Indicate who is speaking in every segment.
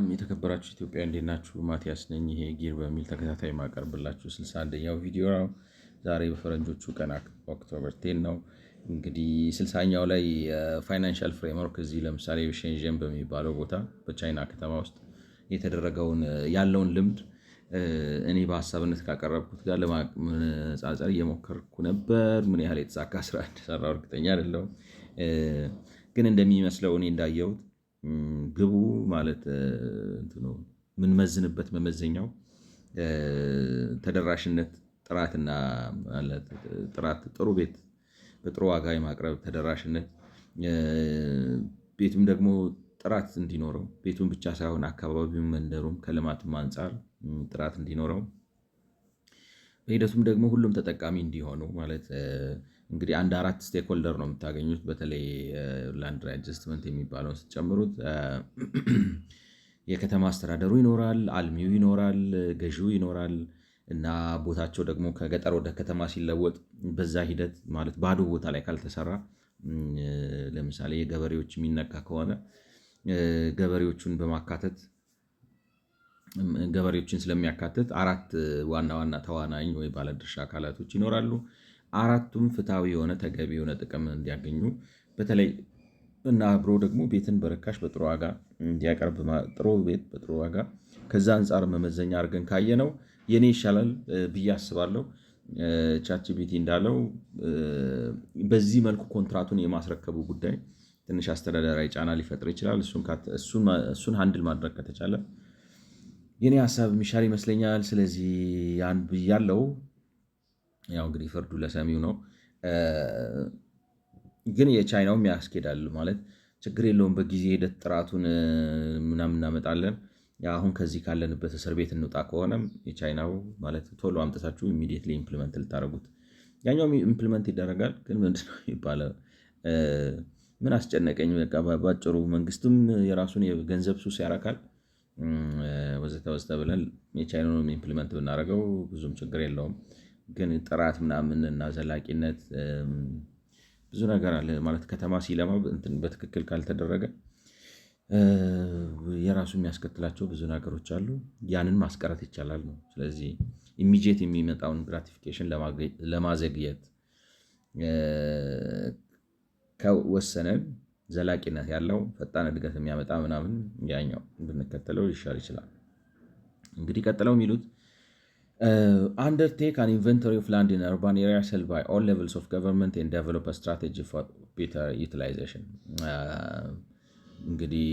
Speaker 1: የተከበራችሁ ኢትዮጵያ እንዴት ናችሁ? ማቲያስ ነኝ። ይሄ ጊር በሚል ተከታታይ ማቀርብላችሁ 61ኛው ቪዲዮ ነው። ዛሬ በፈረንጆቹ ቀን ኦክቶበር 10 ነው። እንግዲህ 60ኛው ላይ ፋይናንሻል ፍሬምወርክ እዚህ ለምሳሌ ሼንዥን በሚባለው ቦታ በቻይና ከተማ ውስጥ የተደረገውን ያለውን ልምድ እኔ በሀሳብነት ካቀረብኩት ጋር ለማነጻጸር እየሞከርኩ ነበር። ምን ያህል የተሳካ ስራ እንደሰራው እርግጠኛ አይደለሁም። ግን እንደሚመስለው እኔ እንዳየሁት ግቡ ማለት የምንመዝንበት መመዘኛው ተደራሽነት፣ ጥራትና ማለት ጥራት ጥሩ ቤት በጥሩ ዋጋ የማቅረብ ተደራሽነት፣ ቤቱም ደግሞ ጥራት እንዲኖረው ቤቱን ብቻ ሳይሆን አካባቢውን መንደሩም ከልማትም አንጻር ጥራት እንዲኖረው በሂደቱም ደግሞ ሁሉም ተጠቃሚ እንዲሆኑ ማለት እንግዲህ አንድ 4 ስቴክሆልደር ነው የምታገኙት። በተለይ ላንድ አጀስትመንት የሚባለውን ስትጨምሩት የከተማ አስተዳደሩ ይኖራል፣ አልሚው ይኖራል፣ ገዢው ይኖራል እና ቦታቸው ደግሞ ከገጠር ወደ ከተማ ሲለወጥ በዛ ሂደት ማለት ባዶ ቦታ ላይ ካልተሰራ ለምሳሌ የገበሬዎች የሚነካ ከሆነ ገበሬዎቹን በማካተት ገበሬዎችን ስለሚያካትት 4 ዋና ዋና ተዋናኝ ወይ ባለድርሻ አካላቶች ይኖራሉ። አራቱም ፍትሃዊ የሆነ ተገቢ የሆነ ጥቅም እንዲያገኙ በተለይ እና አብሮ ደግሞ ቤትን በርካሽ በጥሩ ዋጋ እንዲያቀርብ ጥሩ ቤት በጥሩ ዋጋ ከዛ አንጻር መመዘኛ አድርገን ካየነው የኔ ይሻላል ብዬ አስባለሁ። ቻትጂፒቲ እንዳለው በዚህ መልኩ ኮንትራቱን የማስረከቡ ጉዳይ ትንሽ አስተዳደራዊ ጫና ሊፈጥር ይችላል። እሱን ሃንድል ማድረግ ከተቻለ የኔ ሀሳብ የሚሻል ይመስለኛል። ስለዚህ ያን ብያለው። ያው እንግዲህ ፍርዱ ለሰሚው ነው። ግን የቻይናውም ያስኬዳል ማለት ችግር የለውም። በጊዜ ሂደት ጥራቱን ምናምን እናመጣለን። አሁን ከዚህ ካለንበት እስር ቤት እንውጣ ከሆነም የቻይናው ማለት ቶሎ አምጥታችሁ ኢሚዲየትሊ ኢምፕሊመንት ልታደርጉት፣ ያኛውም ኢምፕሊመንት ይደረጋል። ግን ምንድነው የሚባለው ምን አስጨነቀኝ በቃ ባጭሩ መንግስትም የራሱን የገንዘብ ሱስ ያረካል ወዘተ ወዘተ ብለን የቻይናውን ኢምፕሊመንት ብናደርገው ብዙም ችግር የለውም። ግን ጥራት ምናምን እና ዘላቂነት ብዙ ነገር አለ ማለት ከተማ ሲለማ በትክክል ካልተደረገ የራሱ የሚያስከትላቸው ብዙ ነገሮች አሉ። ያንን ማስቀረት ይቻላል ነው። ስለዚህ ኢሚዲየት የሚመጣውን ግራቲፊኬሽን ለማዘግየት ከወሰነን ዘላቂነት ያለው ፈጣን እድገት የሚያመጣ ምናምን ያኛው ብንከተለው ሊሻል ይችላል። እንግዲህ ቀጥለው የሚሉት undertake an inventory of land in urban areas held by all levels of government and develop a strategy for better utilization. እንግዲህ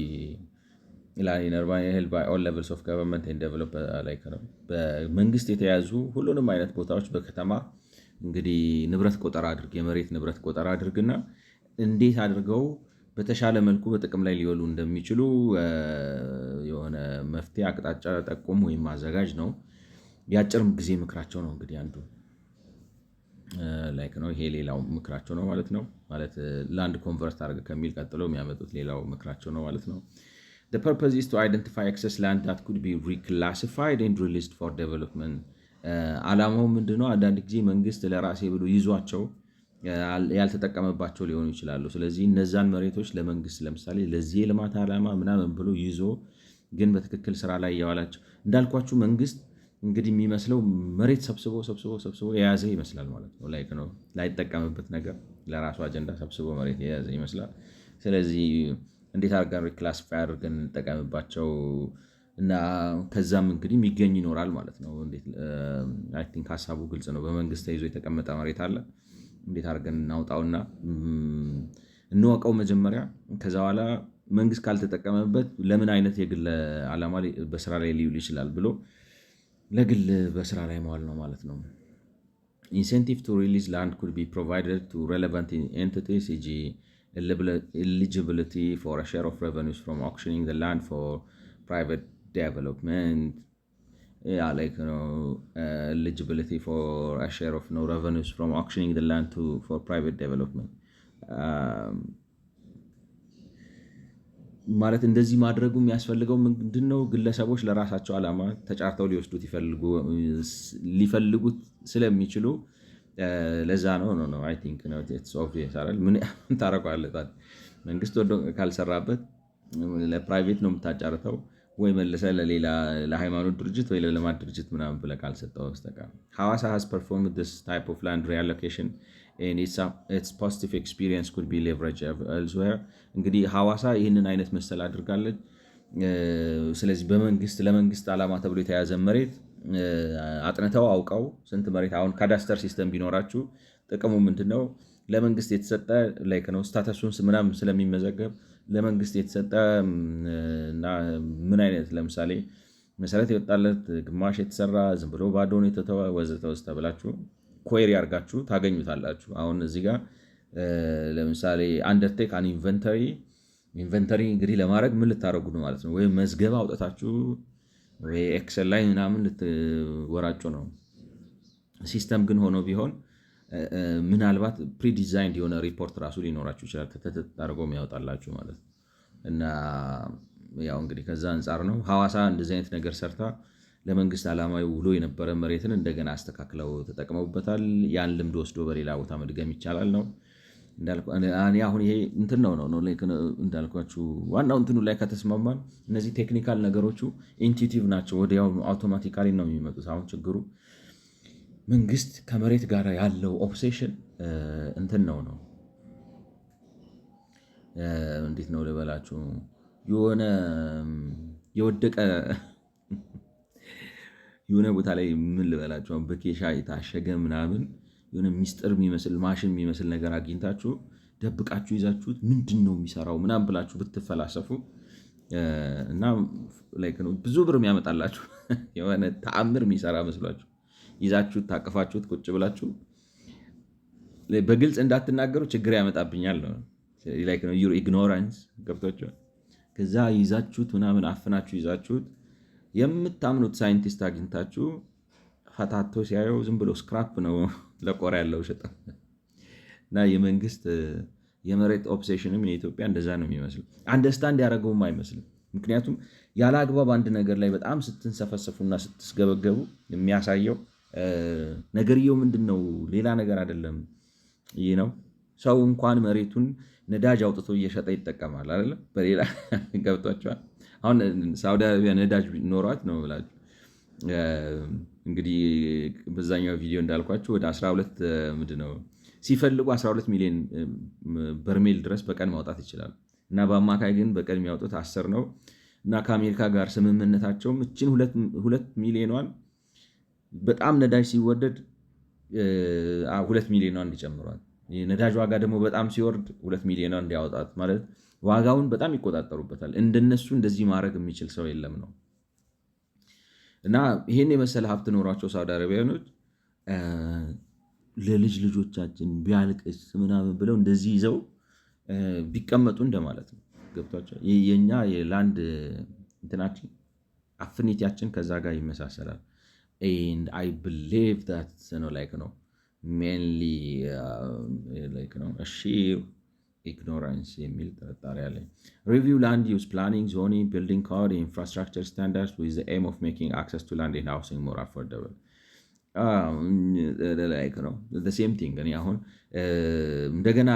Speaker 1: in urban areas held by all levels of government and develop በመንግስት የተያዙ ሁሉንም አይነት ቦታዎች በከተማ እንግዲህ ንብረት ቆጠራ አድርግ የመሬት ንብረት ቆጠራ አድርግና እንዴት አድርገው በተሻለ መልኩ በጥቅም ላይ ሊወሉ እንደሚችሉ የሆነ መፍትሄ አቅጣጫ ጠቁም ወይም ማዘጋጅ ነው። የአጭር ጊዜ ምክራቸው ነው እንግዲህ አንዱ ነው። ይሄ ሌላው ምክራቸው ነው ማለት ነው። ማለት ላንድ ኮንቨርት አድርገ ከሚል ቀጥሎ የሚያመጡት ሌላው ምክራቸው ነው ማለት ነው። The purpose is to identify excess land that could be reclassified and released for development. ዓላማው ምንድነው? አንዳንድ ጊዜ መንግስት ለራሴ ብሎ ይዟቸው ያልተጠቀመባቸው ሊሆኑ ይችላሉ። ስለዚህ እነዛን መሬቶች ለመንግስት ለምሳሌ ለዚህ የልማት ዓላማ ምናምን ብሎ ይዞ ግን በትክክል ስራ ላይ ያዋላቸው እንዳልኳችሁ መንግስት እንግዲህ የሚመስለው መሬት ሰብስቦ የያዘ ይመስላል ማለት ነው። ላይጠቀምበት ነገር ለራሱ አጀንዳ ሰብስቦ መሬት የያዘ ይመስላል። ስለዚህ እንዴት አድርገን ሪክላሲፋይ አድርገን እንጠቀምባቸው እና ከዛም እንግዲህ የሚገኝ ይኖራል ማለት ነው። አይ ቲንክ ሀሳቡ ግልጽ ነው። በመንግስት ተይዞ የተቀመጠ መሬት አለ። እንዴት አድርገን እናውጣውና እንወቀው መጀመሪያ። ከዛ በኋላ መንግስት ካልተጠቀመበት ለምን አይነት የግል ዓላማ በስራ ላይ ሊውል ይችላል ብሎ ለግል በስራ ላይ መዋል ነው ማለት ነው። ኢንሴንቲቭ ቱ ሪሊዝ ላንድ ኩድ ቢ ፕሮቫይደድ ቱ ሬሌቫንት ኤንቲቲስ ኢጂ eligibility for a share of revenues from auctioning the land for private development. Eligibility for a share of revenues from auctioning the land for private development. ማለት እንደዚህ ማድረጉ የሚያስፈልገው ምንድነው? ግለሰቦች ለራሳቸው ዓላማ ተጫርተው ሊወስዱት ሊፈልጉት ስለሚችሉ ለዛ ነው። አይ ቲንክ ነው ኢትስ ኦብቪየስ አይደል? ምን ታረጋለህ ታዲያ መንግስት ወዶ ካልሰራበት ለፕራይቬት ነው የምታጫርተው ወይ መልሰ ለሌላ ለሃይማኖት ድርጅት ወይ ለልማት ድርጅት ምናምን ብለህ ካልሰጠው በስተቀር ሐዋሳ has performed this type of land reallocation and its positive experience could be leveraged elsewhere። እንግዲህ ሐዋሳ ይህንን አይነት መሰል አድርጋለች። ስለዚህ ለመንግስት ዓላማ ተብሎ የተያዘ መሬት አጥንተው አውቀው ስንት መሬት አሁን ካዳስተር ሲስተም ቢኖራችሁ ጥቅሙ ምንድነው? ለመንግስት የተሰጠ ላይክ ነው ስታተሱን ምናምን ስለሚመዘገብ ለመንግስት የተሰጠ እና ምን አይነት ለምሳሌ መሰረት የወጣለት ግማሽ የተሰራ ዝም ብሎ ባዶን የተተወ ወዘተ ወዘተ ብላችሁ ኮሪ አድርጋችሁ ታገኙታላችሁ። አሁን እዚህ ጋር ለምሳሌ አንደርቴክ አን ኢንቨንተሪ እንግዲህ ለማድረግ ምን ልታደርጉ ነው ማለት ነው? ወይም መዝገብ አውጥታችሁ ወይ ኤክሰል ላይ ምናምን ልትወራጩ ነው። ሲስተም ግን ሆኖ ቢሆን ምናልባት ፕሪዲዛይንድ የሆነ ሪፖርት ራሱ ሊኖራችሁ ይችላል ተደርጎ የሚያወጣላችሁ ማለት ነው። እና ያው እንግዲህ ከዛ አንጻር ነው ሐዋሳ እንደዚህ አይነት ነገር ሰርታ ለመንግስት ዓላማዊ ውሎ የነበረ መሬትን እንደገና አስተካክለው ተጠቅመውበታል። ያን ልምድ ወስዶ በሌላ ቦታ መድገም ይቻላል ነው አሁን ይሄ እንትን ነው እንዳልኳችሁ ዋናው እንትኑ ላይ ከተስማማን እነዚህ ቴክኒካል ነገሮቹ ኢንቱቲቭ ናቸው፣ ወዲያው አውቶማቲካሊ ነው የሚመጡት። አሁን ችግሩ መንግስት ከመሬት ጋር ያለው ኦብሴሽን እንትን ነው እንዴት ነው ልበላችሁ፣ የሆነ የወደቀ የሆነ ቦታ ላይ ምን ልበላችሁ በኬሻ የታሸገ ምናምን የሆነ ሚስጥር የሚመስል ማሽን የሚመስል ነገር አግኝታችሁ ደብቃችሁ ይዛችሁት ምንድን ነው የሚሰራው ምናምን ብላችሁ ብትፈላሰፉ እና ብዙ ብር የሚያመጣላችሁ የሆነ ተአምር የሚሰራ መስሏችሁ ይዛችሁት ታቅፋችሁት ቁጭ ብላችሁ በግልጽ እንዳትናገሩ ችግር ያመጣብኛል ነው ዩር ኢግኖራንስ ገብቷችኋል። ከዛ ይዛችሁት ምናምን አፍናችሁ ይዛችሁት የምታምኑት ሳይንቲስት አግኝታችሁ ፈታቶ ሲያየው ዝም ብሎ ስክራፕ ነው ለቆራ ያለው ሸጠ እና የመንግስት የመሬት ኦብሴሽንም የኢትዮጵያ እንደዛ ነው የሚመስለው። አንደርስታንድ ያደረገውም አይመስልም። ምክንያቱም ያለ አግባብ አንድ ነገር ላይ በጣም ስትንሰፈሰፉና ስትስገበገቡ የሚያሳየው ነገርየው ምንድን ነው? ሌላ ነገር አይደለም። ይህ ነው ሰው እንኳን መሬቱን ነዳጅ አውጥቶ እየሸጠ ይጠቀማል አይደለም። በሌላ ገብቷቸዋል። አሁን ሳውዲ አረቢያ ነዳጅ ኖሯት ነው ብላችሁ እንግዲህ በዛኛው ቪዲዮ እንዳልኳችሁ ወደ 12 ምንድነው ሲፈልጉ 12 ሚሊዮን በርሜል ድረስ በቀን ማውጣት ይችላሉ። እና በአማካይ ግን በቀን የሚያወጡት 10 ነው። እና ከአሜሪካ ጋር ስምምነታቸውም እችን 2 ሚሊዮኗን በጣም ነዳጅ ሲወደድ 2 ሚሊዮኗን እንዲጨምሯል። የነዳጅ ዋጋ ደግሞ በጣም ሲወርድ 2 ሚሊዮኗን እንዲያወጣት ማለት ዋጋውን በጣም ይቆጣጠሩበታል። እንደነሱ እንደዚህ ማድረግ የሚችል ሰው የለም ነው። እና ይሄን የመሰለ ሀብት ኖሯቸው ሳውዲ አረቢያኖች ለልጅ ልጆቻችን ቢያልቅስ ምናምን ብለው እንደዚህ ይዘው ቢቀመጡ እንደማለት ነው። ገብቷቸው የኛ የላንድ እንትናችን አፍኒቲያችን ከዛ ጋር ይመሳሰላል። and I believe that ነው mainly ነው sheer ignorance የሚል ጥርጣሬ አለኝ። Review land use planning, zoning, building code, infrastructure standards with the aim of making access to land and housing more affordable. ነው the same thing እኔ አሁን እንደገና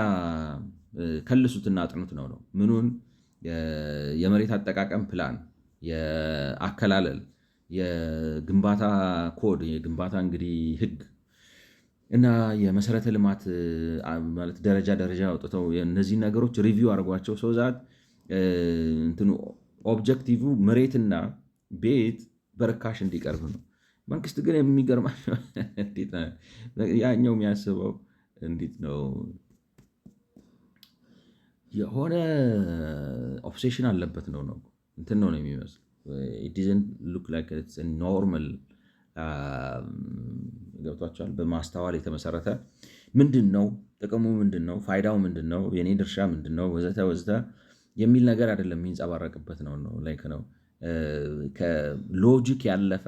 Speaker 1: ከልሱትና አጥኑት ነው ምኑን የመሬት አጠቃቀም ፕላን፣ የአከላለል፣ የግንባታ ኮድ፣ የግንባታ እንግዲህ ህግ እና የመሰረተ ልማት ማለት ደረጃ አውጥተው እነዚህ ነገሮች ሪቪው አድርጓቸው ሰው ዛት እንትኑ ኦብጀክቲቭ መሬትና ቤት በርካሽ እንዲቀርብ ነው። መንግስት ግን የሚገርማቸው እንዴት ያኛው የሚያስበው እንዴት ነው የሆነ ኦብሴሽን አለበት ነው እንትን ነው የሚመስለው። it doesn't look like it's a normal ገብቷቸዋል። በማስተዋል የተመሰረተ ምንድን ነው ጥቅሙ፣ ምንድን ነው ፋይዳው፣ ምንድን ነው የኔ ድርሻ ምንድን ነው ወዘተ ወዘተ የሚል ነገር አይደለም የሚንጸባረቅበት ነው ላይክ ነው ከሎጂክ ያለፈ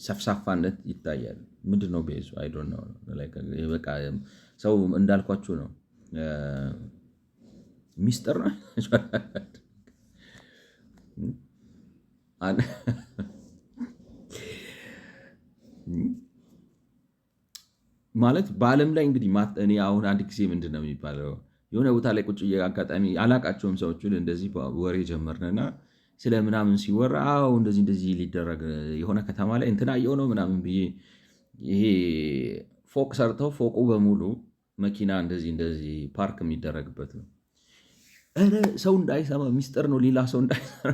Speaker 1: ሰፍሳፋነት ይታያል። ምንድን ነው ቤዙ አይ ዶንት ኖ ላይክ በቃ ሰው እንዳልኳችሁ ነው ሚስጥር ነው ማለት በዓለም ላይ እንግዲህ እኔ አሁን አንድ ጊዜ ምንድን ነው የሚባለው የሆነ ቦታ ላይ ቁጭ አጋጣሚ አላቃቸውም ሰዎችን እንደዚህ ወሬ ጀመርንና ስለ ምናምን ሲወራ አዎ እንደዚህ ሊደረግ የሆነ ከተማ ላይ እንትና የሆነው ምናምን ብዬ ይሄ ፎቅ ሰርተው ፎቁ በሙሉ መኪና እንደዚህ ፓርክ የሚደረግበት ነው። ኧረ ሰው እንዳይሰማ ሚስጥር ነው፣ ሌላ ሰው እንዳይሰማ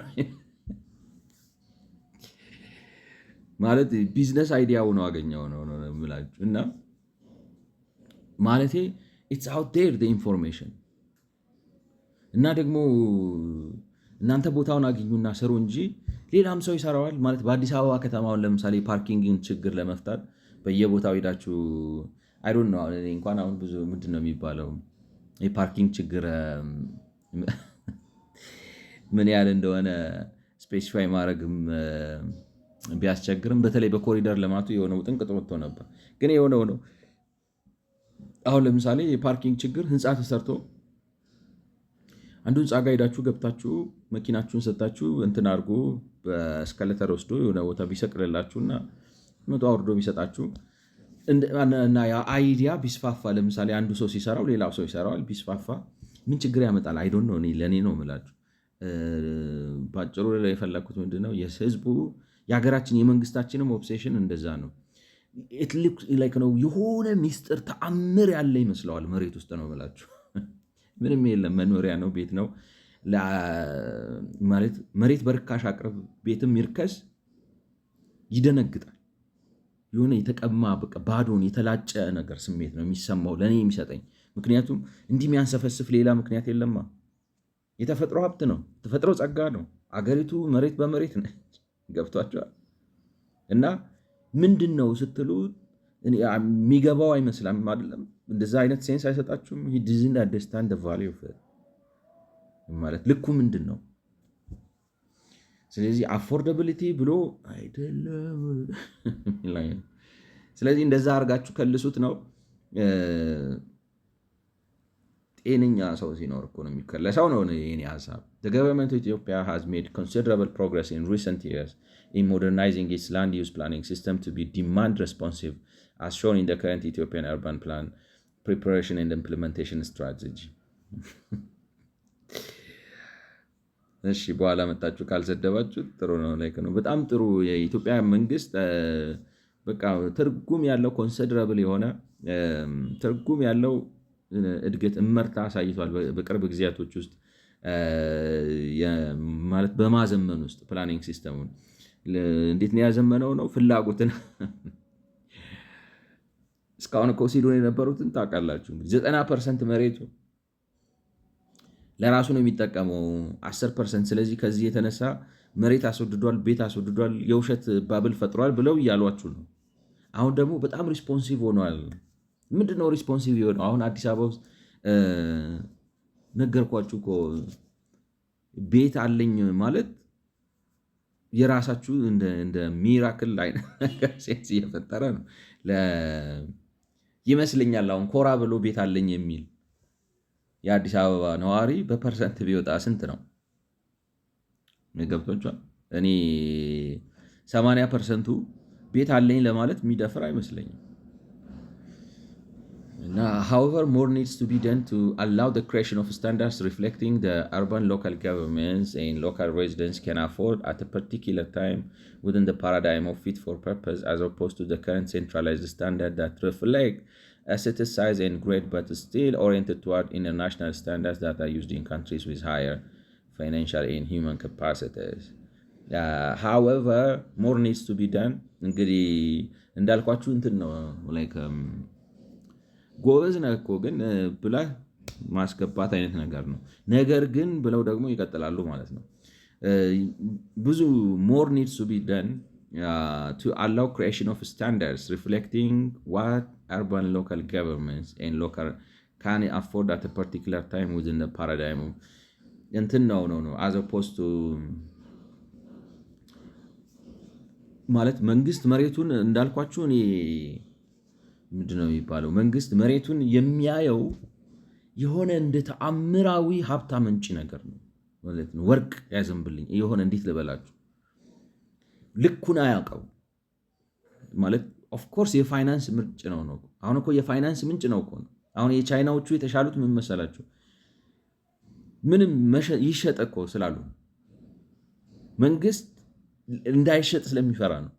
Speaker 1: ማለት ቢዝነስ አይዲያው ነው አገኘው ነው የምላችሁ። እና ማለቴ ኢትስ አውት ዴር ኢንፎርሜሽን። እና ደግሞ እናንተ ቦታውን አግኙና ስሩ እንጂ ሌላም ሰው ይሰራዋል ማለት። በአዲስ አበባ ከተማውን ለምሳሌ ፓርኪንግን ችግር ለመፍታት በየቦታው ሄዳችሁ አይዶን ነው እንኳን አሁን ብዙ ምንድን ነው የሚባለው የፓርኪንግ ችግር ምን ያህል እንደሆነ ስፔሲፋይ ማድረግም ቢያስቸግርም በተለይ በኮሪደር ልማቱ የሆነው ጥንቅጥ ወጥቶ ነበር። ግን የሆነው ነው አሁን ለምሳሌ የፓርኪንግ ችግር ህንፃ ተሰርቶ አንዱ ህንፃ ጋር ሄዳችሁ ገብታችሁ መኪናችሁን ሰጣችሁ እንትን አድርጎ በስከለተር ወስዶ የሆነ ቦታ ቢሰቅልላችሁና መቶ አውርዶ ቢሰጣችሁ እና ያ አይዲያ ቢስፋፋ ለምሳሌ አንዱ ሰው ሲሰራው ሌላው ሰው ይሰራዋል ቢስፋፋ ምን ችግር ያመጣል? አይዶን ነው ለእኔ ነው የምላችሁ። በአጭሩ ላይ የፈለግኩት ምንድነው የህዝቡ የሀገራችን የመንግስታችንም ኦብሴሽን እንደዛ ነው። ነው የሆነ ሚስጥር ተአምር ያለ ይመስለዋል። መሬት ውስጥ ነው የምላችሁ ምንም የለም። መኖሪያ ነው፣ ቤት ነው ማለት መሬት በርካሽ አቅርብ ቤትም ይርከስ ይደነግጣል። የሆነ የተቀማ በቃ ባዶን የተላጨ ነገር ስሜት ነው የሚሰማው ለእኔ የሚሰጠኝ። ምክንያቱም እንዲህ የሚያንሰፈስፍ ሌላ ምክንያት የለማ። የተፈጥሮ ሀብት ነው፣ የተፈጥሮ ጸጋ ነው። አገሪቱ መሬት በመሬት ነ ገብቷቸዋል። እና ምንድን ነው ስትሉ የሚገባው አይመስላም አይደለም። እንደዛ አይነት ሴንስ አይሰጣችሁም? ዲዝን አንደርስታንድ ቫሊዩ ማለት ልኩ ምንድን ነው? ስለዚህ አፎርደብሊቲ ብሎ አይደለም። ስለዚህ እንደዛ አድርጋችሁ ከልሱት ነው። ጤነኛ ሰው ሲኖር እኮ ነው የሚከለሰው ነው የኔ ሀሳብ። The government of Ethiopia has made considerable progress in recent years in modernizing its land use planning system to be demand responsive as shown in the current Ethiopian urban plan preparation and implementation strategy. እሺ በኋላ መጣችሁ ካልሰደባችሁ ጥሩ ነው። ላይክ ነው በጣም ጥሩ። የኢትዮጵያ መንግስት በቃ ትርጉም ያለው ኮንሲደራብል የሆነ ትርጉም ያለው እድገት እመርታ አሳይቷል በቅርብ ጊዜያቶች ውስጥ ማለት በማዘመን ውስጥ ፕላኒንግ ሲስተሙን እንዴት ነው ያዘመነው? ነው ፍላጎትን እስካሁን እኮ ሲሉ የነበሩትን ታውቃላችሁ። 90% መሬቱ ለራሱ ነው የሚጠቀመው 10%። ስለዚህ ከዚህ የተነሳ መሬት አስወድዷል፣ ቤት አስወድዷል፣ የውሸት ባብል ፈጥሯል ብለው እያሏችሁ ነው። አሁን ደግሞ በጣም ሪስፖንሲቭ ሆኗል። ምንድነው ሪስፖንሲቭ የሆነው? አሁን አዲስ አበባ ውስጥ ነገርኳችሁ እኮ ቤት አለኝ ማለት የራሳችሁ እንደ ሚራክል አይነት ነገር ሴንስ እየፈጠረ ነው ይመስለኛል። አሁን ኮራ ብሎ ቤት አለኝ የሚል የአዲስ አበባ ነዋሪ በፐርሰንት ቢወጣ ስንት ነው? ገብቷችኋል? እኔ 80% ቤት አለኝ ለማለት የሚደፍር አይመስለኝም። However, more needs to be done to allow the creation of standards reflecting the urban local governments and local residents can afford at a particular time within the paradigm of fit for purpose, as opposed to the current centralized standard that reflect a city size and grade but still oriented toward international standards that are used in countries with higher financial and human capacities. However, more needs to be done. እንግዲህ እንዳልኳችሁ እንትን ነው like ጎበዝ ነህ እኮ ግን ብለህ ማስገባት አይነት ነገር ነው። ነገር ግን ብለው ደግሞ ይቀጥላሉ ማለት ነው። ብዙ more needs to be done to allow creation of standards reflecting what urban local governments and local can afford at a particular time within the paradigm እንትን ነው as opposed to ማለት መንግስት መሬቱን እንዳልኳችሁ እኔ ምንድነው የሚባለው መንግስት መሬቱን የሚያየው የሆነ እንደ ተአምራዊ ሀብታ ምንጭ ነገር ነው ማለት ነው። ወርቅ ያዘንብልኝ የሆነ እንዴት ልበላችሁ ልኩን አያውቀው ማለት ኦፍ ኮርስ የፋይናንስ ምንጭ ነው። አሁን እኮ የፋይናንስ ምንጭ ነው እኮ ነው። አሁን የቻይናዎቹ የተሻሉት ምን መሰላችሁ? ምንም ይሸጥ እኮ ስላሉ መንግስት እንዳይሸጥ ስለሚፈራ ነው።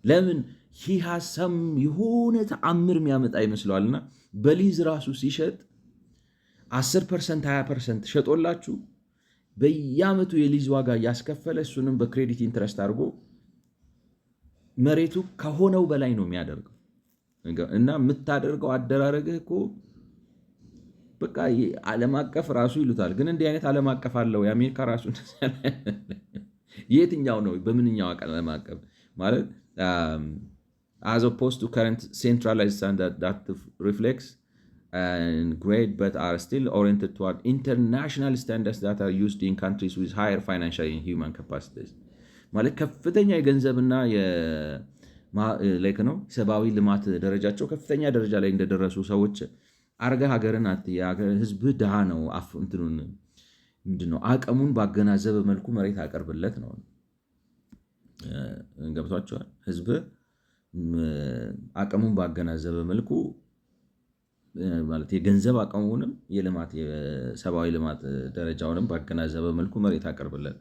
Speaker 1: ለምን ሂሃሰም የሆነ ተአምር የሚያመጣ ይመስለዋልና በሊዝ ራሱ ሲሸጥ 10% 20% ሸጦላችሁ በየአመቱ የሊዝ ዋጋ እያስከፈለ እሱንም በክሬዲት ኢንትረስት አድርጎ መሬቱ ከሆነው በላይ ነው የሚያደርገው። እና የምታደርገው አደራረግህ እኮ በቃ ዓለም አቀፍ ራሱ ይሉታል። ግን እንዲህ አይነት ዓለም አቀፍ አለው? የአሜሪካ ራሱ የትኛው ነው? በምንኛው ዓለም አቀፍ ማለት as opposed to current centralized standard that reflects and grade but are still oriented toward international standards that are used in countries with higher financial and human capacities ማለት ከፍተኛ የገንዘብና ነው ሰብአዊ ልማት ደረጃቸው ከፍተኛ ደረጃ ላይ እንደደረሱ ሰዎች አርገ ሀገርን ህዝብ ድሃ ነው እንትኑን ምንድነው አቅሙን ባገናዘበ መልኩ መሬት አቀርብለት ነው። ገብቷቸዋል። ህዝብ አቅሙን ባገናዘበ መልኩ ማለት የገንዘብ አቅሙንም የልማት የሰብአዊ ልማት ደረጃውንም ባገናዘበ መልኩ መሬት አቀርብለት።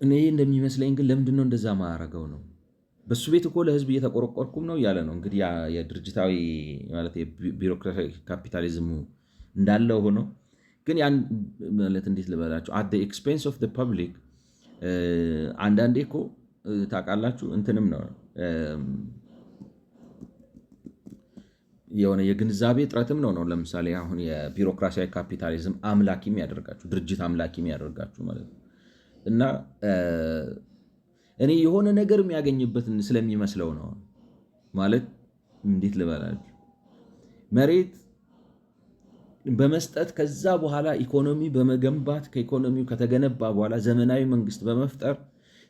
Speaker 1: እኔ እንደሚመስለኝ ግን ለምንድነው እንደዛ ማያረገው ነው? በሱ ቤት እኮ ለህዝብ እየተቆረቆርኩም ነው እያለ ነው። እንግዲህ የድርጅታዊ ማለት የቢሮክራሲ ካፒታሊዝሙ እንዳለው ሆኖ ግን ያን ማለት እንዴት ልበላችሁ at the expense of the public አንዳንዴ እኮ ታውቃላችሁ እንትንም ነው የሆነ የግንዛቤ ጥረትም ነው። ለምሳሌ አሁን የቢሮክራሲያዊ ካፒታሊዝም አምላኪም ያደርጋችሁ ድርጅት አምላኪም ያደርጋችሁ ማለት ነው። እና እኔ የሆነ ነገር የሚያገኝበትን ስለሚመስለው ነው ማለት እንዴት ልበላችሁ መሬት በመስጠት ከዛ በኋላ ኢኮኖሚ በመገንባት ከኢኮኖሚው ከተገነባ በኋላ ዘመናዊ መንግስት በመፍጠር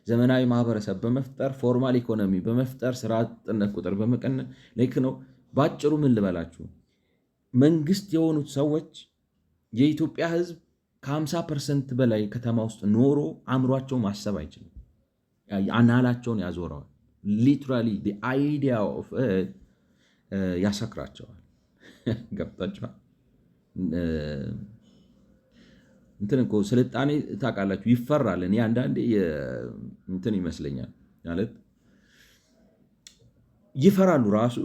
Speaker 1: ዘመናዊ ማህበረሰብ በመፍጠር ፎርማል ኢኮኖሚ በመፍጠር ስራ አጥነት ቁጥር በመቀነስ ልክ ነው። ባጭሩ ምን ልበላችሁ መንግስት የሆኑት ሰዎች የኢትዮጵያ ህዝብ ከ50% በላይ ከተማ ውስጥ ኖሮ አእምሯቸው ማሰብ አይችልም። አናላቸውን ያዞረዋል። ሊትራሊ the idea of it ያሰክራቸዋል። ገብታችኋል? እንትን እኮ ስልጣኔ ታውቃላችሁ ይፈራል። እኔ አንዳንዴ እንትን ይመስለኛል ማለት ይፈራሉ ራሱ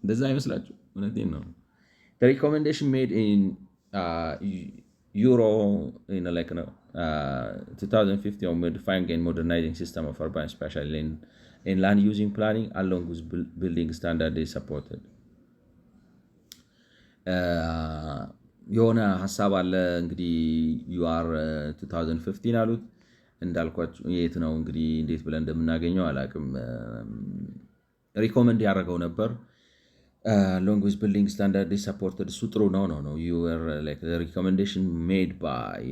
Speaker 1: እንደዛ አይመስላችሁ? እውነቴን ነው። The recommendation made in Euro in 2050 on modifying and modernizing system of urban spatial and land using planning along with building standard is supported. የሆነ ሐሳብ አለ እንግዲህ UR 2015 አሉት እንዳልኳችሁ የት ነው እንግዲህ እንዴት ብለን እንደምናገኘው አላቅም። ሪኮመንድ ያደረገው ነበር along with building standard is supported እሱ ጥሩ ነው you were like the recommendation made by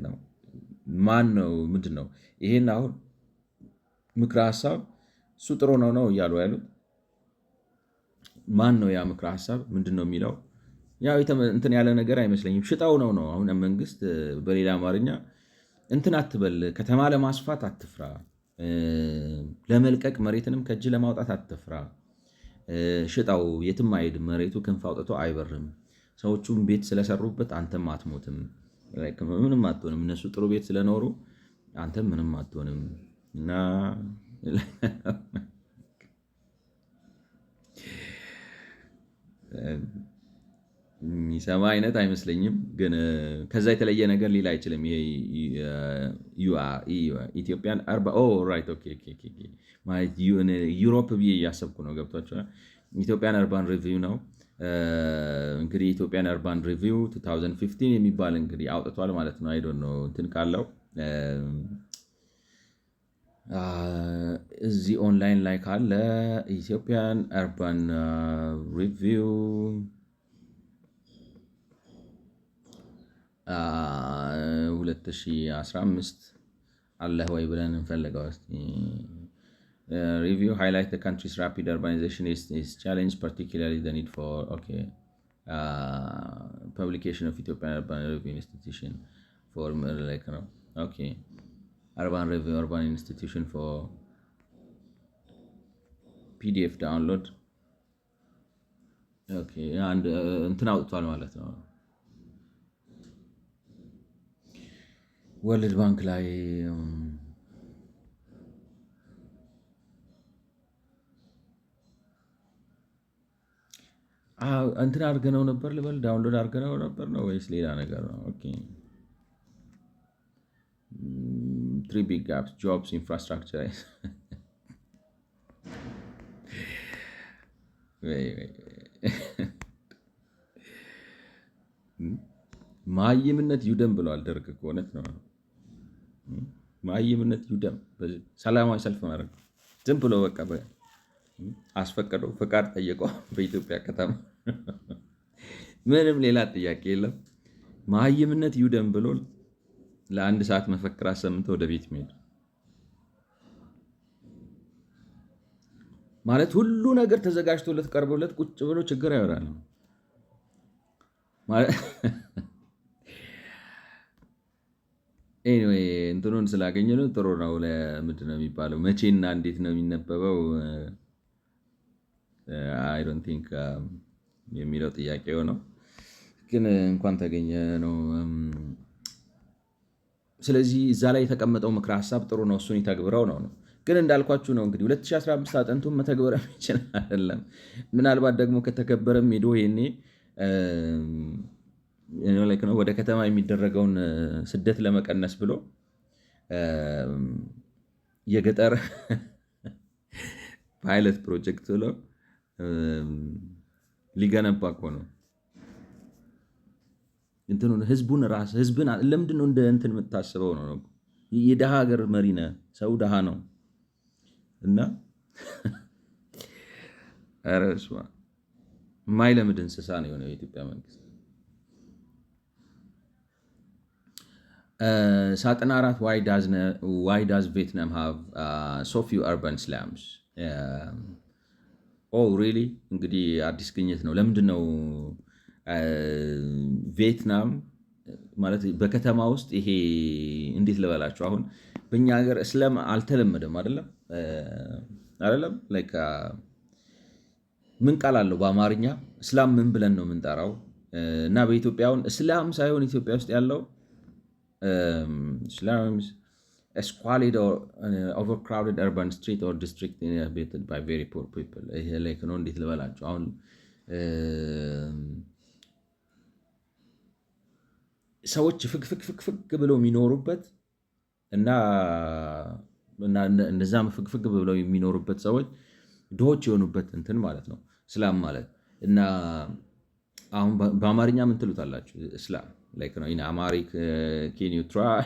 Speaker 1: ነው ማን ነው ምንድን ነው ይሄን አሁን ምክረ ሐሳብ እሱ ጥሩ ነው እያሉ ያሉት ማን ነው? ያ ምክረ ሐሳብ ምንድን ነው የሚለው ያው እንትን ያለ ነገር አይመስለኝም። ሽጣው ነው አሁን መንግስት በሌላ አማርኛ እንትን አትበል፣ ከተማ ለማስፋት አትፍራ፣ ለመልቀቅ መሬትንም ከእጅ ለማውጣት አትፍራ፣ ሽጣው የትም አይሄድም፣ መሬቱ ክንፍ አውጥቶ አይበርም፣ ሰዎቹም ቤት ስለሰሩበት አንተም አትሞትም፣ ምንም አትሆንም፣ እነሱ ጥሩ ቤት ስለኖሩ አንተም ምንም አትሆንም እና የሚሰማ አይነት አይመስለኝም። ግን ከዛ የተለየ ነገር ሊል አይችልም። ይሄ ኢትዮጵያን ዩሮፕ ብዬ እያሰብኩ ነው። ገብቷቸዋል። ኢትዮጵያን አርባን ሪቪው ነው እንግዲህ ኢትዮጵያን አርባን ሪቪው 2015 የሚባል እንግዲህ አውጥቷል ማለት ነው። አይዶን ነው እንትን ካለው እዚህ ኦንላይን ላይ ካለ ኢትዮጵያን አርባን ሪቪው 2015 አለህ ወይ ብለን እንፈልገው እስቲ። Review highlight the country's rapid urbanization is challenge, particularly the need for publication of Ethiopian Urban Review Institution for Urban Review Urban Institution for PDF download እንትን አውጥቷል ማለት ነው። ወርልድ ባንክ ላይ እንትን አድርገነው ነበር ልበል፣ ዳውንሎድ አድርገነው ነበር ነው ወይስ ሌላ ነገር ነው? ኦኬ 3 big gaps jobs infrastructure መሀይምነት ይውደም ብለዋል ደርግ እኮ እውነት ነው። መሀይምነት ይውደም። ሰላማዊ ሰልፍ ማድረግ ዝም ብሎ በቃ አስፈቀደው ፈቃድ ጠየቀው በኢትዮጵያ ከተማ ምንም ሌላ ጥያቄ የለም። መሀይምነት ይውደም ብሎ ለአንድ ሰዓት መፈክር አሰምተው ወደ ቤት መሄድ ማለት ሁሉ ነገር ተዘጋጅቶለት ቀርቦለት ቁጭ ብሎ ችግር ያወራል ማለት ኤኒዌይ እንትኑን ስላገኘ ነው ጥሩ ነው። ለምንድን ነው የሚባለው? መቼና እንዴት ነው የሚነበበው? አይ ዶንት ቲንክ የሚለው ጥያቄው ነው፣ ግን እንኳን ተገኘ ነው። ስለዚህ እዛ ላይ የተቀመጠው ምክረ ሀሳብ ጥሩ ነው፣ እሱን ይተግብረው ነው። ግን እንዳልኳችሁ ነው እንግዲህ 2015 አጠንቱን መተግበር የሚችል አይደለም። ምናልባት ደግሞ ከተከበረም ሄዶ ይሄኔ ወደ ከተማ የሚደረገውን ስደት ለመቀነስ ብሎ የገጠር ፓይለት ፕሮጀክት ብሎ ሊገነባ እኮ ነው። እንትኑን ህዝቡን ለምንድን ነው እንደ እንትን የምታስበው ነው? የደሃ ሀገር መሪ ነህ፣ ሰው ደሃ ነው እና ኧረ በስመ አብ የማይለምድ እንስሳ ነው የሆነው የኢትዮጵያ መንግስት። ሳጥን 4 ዋይ ዳዝ ቪየትናም ሃቭ ሶ ፊው አርባን ስላምስ? ሪሊ እንግዲህ አዲስ ግኝት ነው። ለምንድን ነው ቪየትናም ማለት በከተማ ውስጥ ይሄ እንዴት ልበላችሁ፣ አሁን በእኛ ሀገር እስላም አልተለመደም አይደለም። ምን ቃል አለው በአማርኛ እስላም ምን ብለን ነው የምንጠራው? እና በኢትዮጵያውን እስላም ሳይሆን ኢትዮጵያ ውስጥ ያለው squalid or overcrowded urban street or district inhabited by very poor people። ይሄ ላይክ ነው እንዴት ልበላችሁ፣ አሁን ሰዎች ፍግፍግ ብለው የሚኖሩበት እና እነዛ ፍግፍግ ብለው የሚኖሩበት ሰዎች ድሆች የሆኑበት እንትን ማለት ነው እስላም ማለት። እና አሁን በአማርኛ ምን ትሉታላችሁ? እስላም ላይክ ነው ኢን አማሪክ ኬን ዩ ትራይ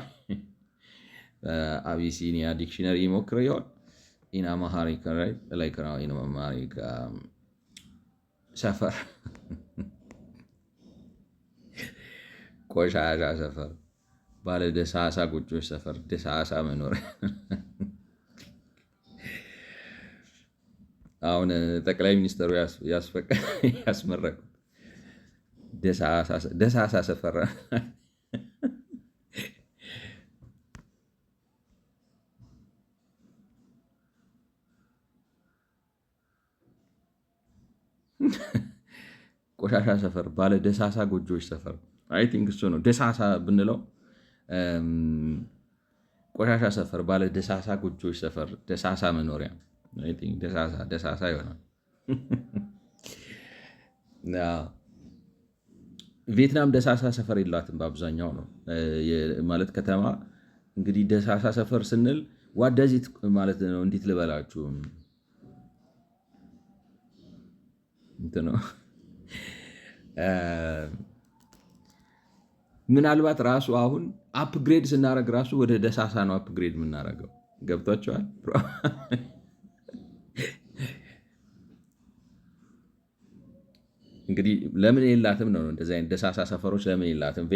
Speaker 1: አቢሲኒያ ዲክሽነሪ ሞክረው ይሆን? ኢን አማሪክ ላይክ ነው ኢን አማሪክ ሰፈር ቆሻሻ ሰፈር፣ ባለ ደሳሳ ጎጆች ሰፈር፣ ደሳሳ መኖሪያ። አሁን ጠቅላይ ሚኒስትሩ ያስመረቁት ደሳሳ ሰፈር ቆሻሻ ሰፈር፣ ባለ ደሳሳ ጎጆች ሰፈር። አይ ቲንክ እሱ ነው ደሳሳ ብንለው፣ ቆሻሻ ሰፈር፣ ባለ ደሳሳ ጎጆች ሰፈር፣ ደሳሳ መኖሪያ። አይ ቲንክ ደሳሳ ይሆናል። ቪየትናም ደሳሳ ሰፈር የላትም በአብዛኛው ነው ማለት ከተማ። እንግዲህ ደሳሳ ሰፈር ስንል ዋዳዚት ማለት ነው። እንዴት ልበላችሁ እንትን ነው ምናልባት ራሱ አሁን አፕግሬድ ስናደርግ ራሱ ወደ ደሳሳ ነው አፕግሬድ የምናደርገው። ገብቷቸዋል። እንግዲህ ለምን የላትም ነው እንደዚህ አይነት ደሳሳ ሰፈሮች ለምን የላትም?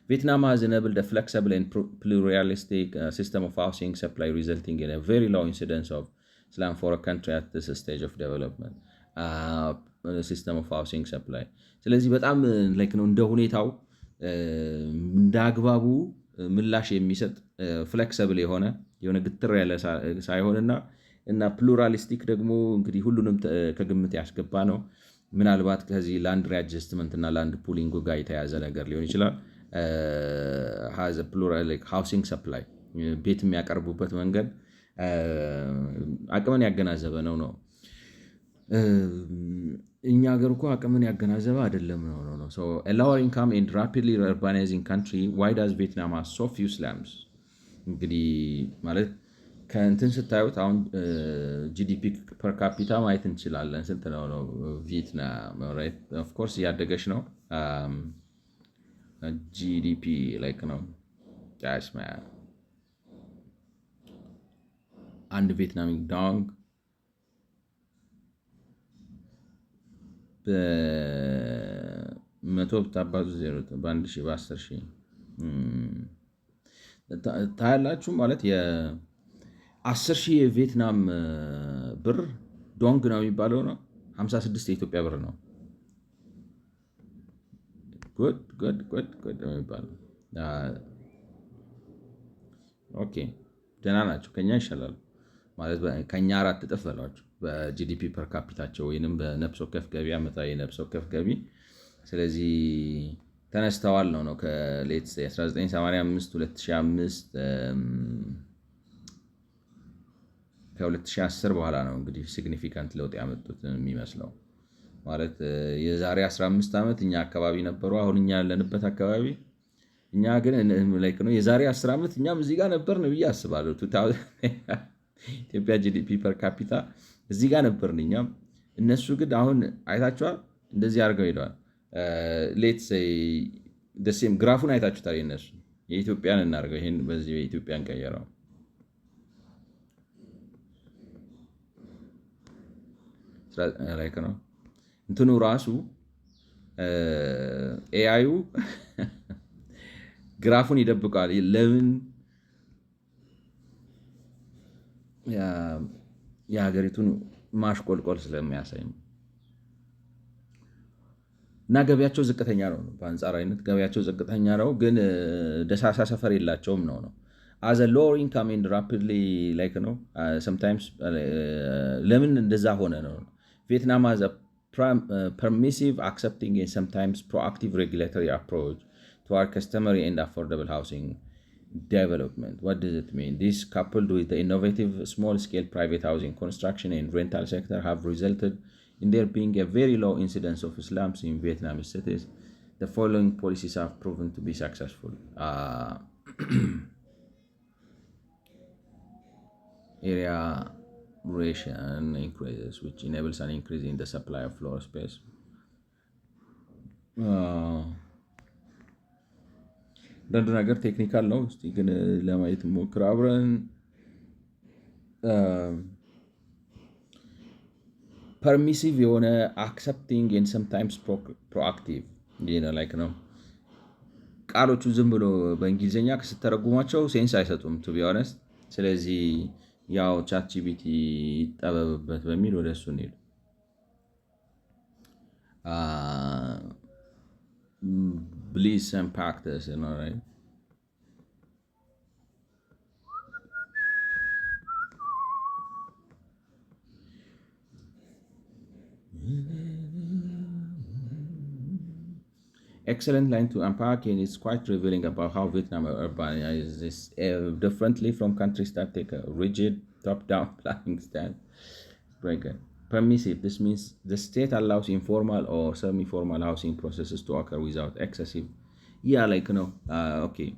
Speaker 1: ቪየትናም has enabled a flexible and pluralistic system of housing supply resulting in a very low incidence of slum for a country at this stage of development. ሲስተም ኦፍ ሃውሲንግ ሰፕላይ። ስለዚህ በጣም ላይክ ነው እንደ ሁኔታው እንደ አግባቡ ምላሽ የሚሰጥ ፍሌክሰብል የሆነ ግትር ያለ ሳይሆንና እና ፕሉራሊስቲክ ደግሞ እንግዲህ ሁሉንም ከግምት ያስገባ ነው። ምናልባት ከዚህ ላንድ ሪአጀስትመንት እና ላንድ ፑሊንግ ጋር የተያዘ ነገር ሊሆን ይችላል ሃዝ ፕሉራል ሃውሲንግ ሰፕላይ ቤት የሚያቀርቡበት መንገድ አቅምን ያገናዘበ ነው። እኛ ሀገር እኮ አቅምን ያገናዘበ አይደለም ነው። So a lower income and rapidly urbanizing country, why does Vietnam have so few slums? እንግዲህ ማለት ከእንትን ስታዩት አሁን ጂዲፒ ፐር ካፒታ ማየት እንችላለን። ስንት ነው ቪየትናም? ኦፍኮርስ እያደገች ነው። ጂዲፒ ላይክ ነው አንድ ቪየትናሚክ ዶንግ በ100 ብታባዙ በ1 ሺህ በ10 ሺህ ታያላችሁ። ማለት የ10 ሺህ የቪየትናም ብር ዶንግ ነው የሚባለው ነው 56 የኢትዮጵያ ብር ነው። ጉድ ነው የሚባለው። ኦኬ ደህና ናቸው፣ ከኛ ይሻላሉ። ማለት ከኛ 4 እጥፍ በሏቸው በጂዲፒ ፐር ካፒታቸው ወይንም በነፍስ ወከፍ ገቢ ዓመታዊ የነፍስ ወከፍ ገቢ። ስለዚህ ተነስተዋል ነው ከሌት 1985 2005 ከ2010 በኋላ ነው እንግዲህ ሲግኒፊካንት ለውጥ ያመጡት የሚመስለው። ማለት የዛሬ 15 ዓመት እኛ አካባቢ ነበሩ፣ አሁን እኛ ያለንበት አካባቢ። እኛ ግን ላይክ ነው የዛሬ 10 ዓመት እኛም እዚህ ጋር ነበርን ብዬ አስባለሁ። ኢትዮጵያ ጂዲፒ ፐር ካፒታ እዚህ ጋር ነበርን እኛም። እነሱ ግን አሁን አይታችኋል፣ እንደዚህ አድርገው ሄደዋል። ሌትስ ደሴም ግራፉን አይታችሁታል። የነሱ የኢትዮጵያን እናድርገው፣ ይሄን በዚህ የኢትዮጵያን ቀየረው። ላይክ ነው እንትኑ ራሱ ኤአዩ ግራፉን ይደብቃል። ለምን? የሀገሪቱን ማሽቆልቆል ስለሚያሳይ እና ገቢያቸው ዝቅተኛ ነው። በአንጻራዊነት ገቢያቸው ዝቅተኛ ነው፣ ግን ደሳሳ ሰፈር የላቸውም ነው። as a lower income and rapidly like ነው sometimes ለምን እንደዛ ሆነ ነው። ቪየትናም has a permissive, accepting and sometimes proactive regulatory approach to our customary and affordable housing development. What does it mean? This, coupled with the innovative small-scale private housing construction and rental sector, have resulted in there being a very low incidence of slums in Vietnamese cities. The following policies have proven to be successful. Area ration increases, which enables an increase in the supply of floor space. አንዳንዱ ነገር ቴክኒካል ነው። እስቲ ግን ለማየት ሞክር አብረን። ፐርሚሲቭ የሆነ አክሰፕቲንግ ኤንድ ሰምታይምስ ፕሮአክቲቭ ላይክ ነው። ቃሎቹ ዝም ብሎ በእንግሊዝኛ ስትተረጉሟቸው ሴንስ አይሰጡም ቱ ቢ ኦነስት። ስለዚህ ያው ቻትጂፒቲ ይጠበብበት በሚል ወደ እሱ እንሄድ። Please unpack this, right? Excellent line to unpack, and it's quite revealing about how Vietnam urbanizes differently from countries that take a rigid top-down planning stance. Very good. Permissive. This means the state allows informal or semi-formal housing processes to occur without excessive. Yeah, like okay.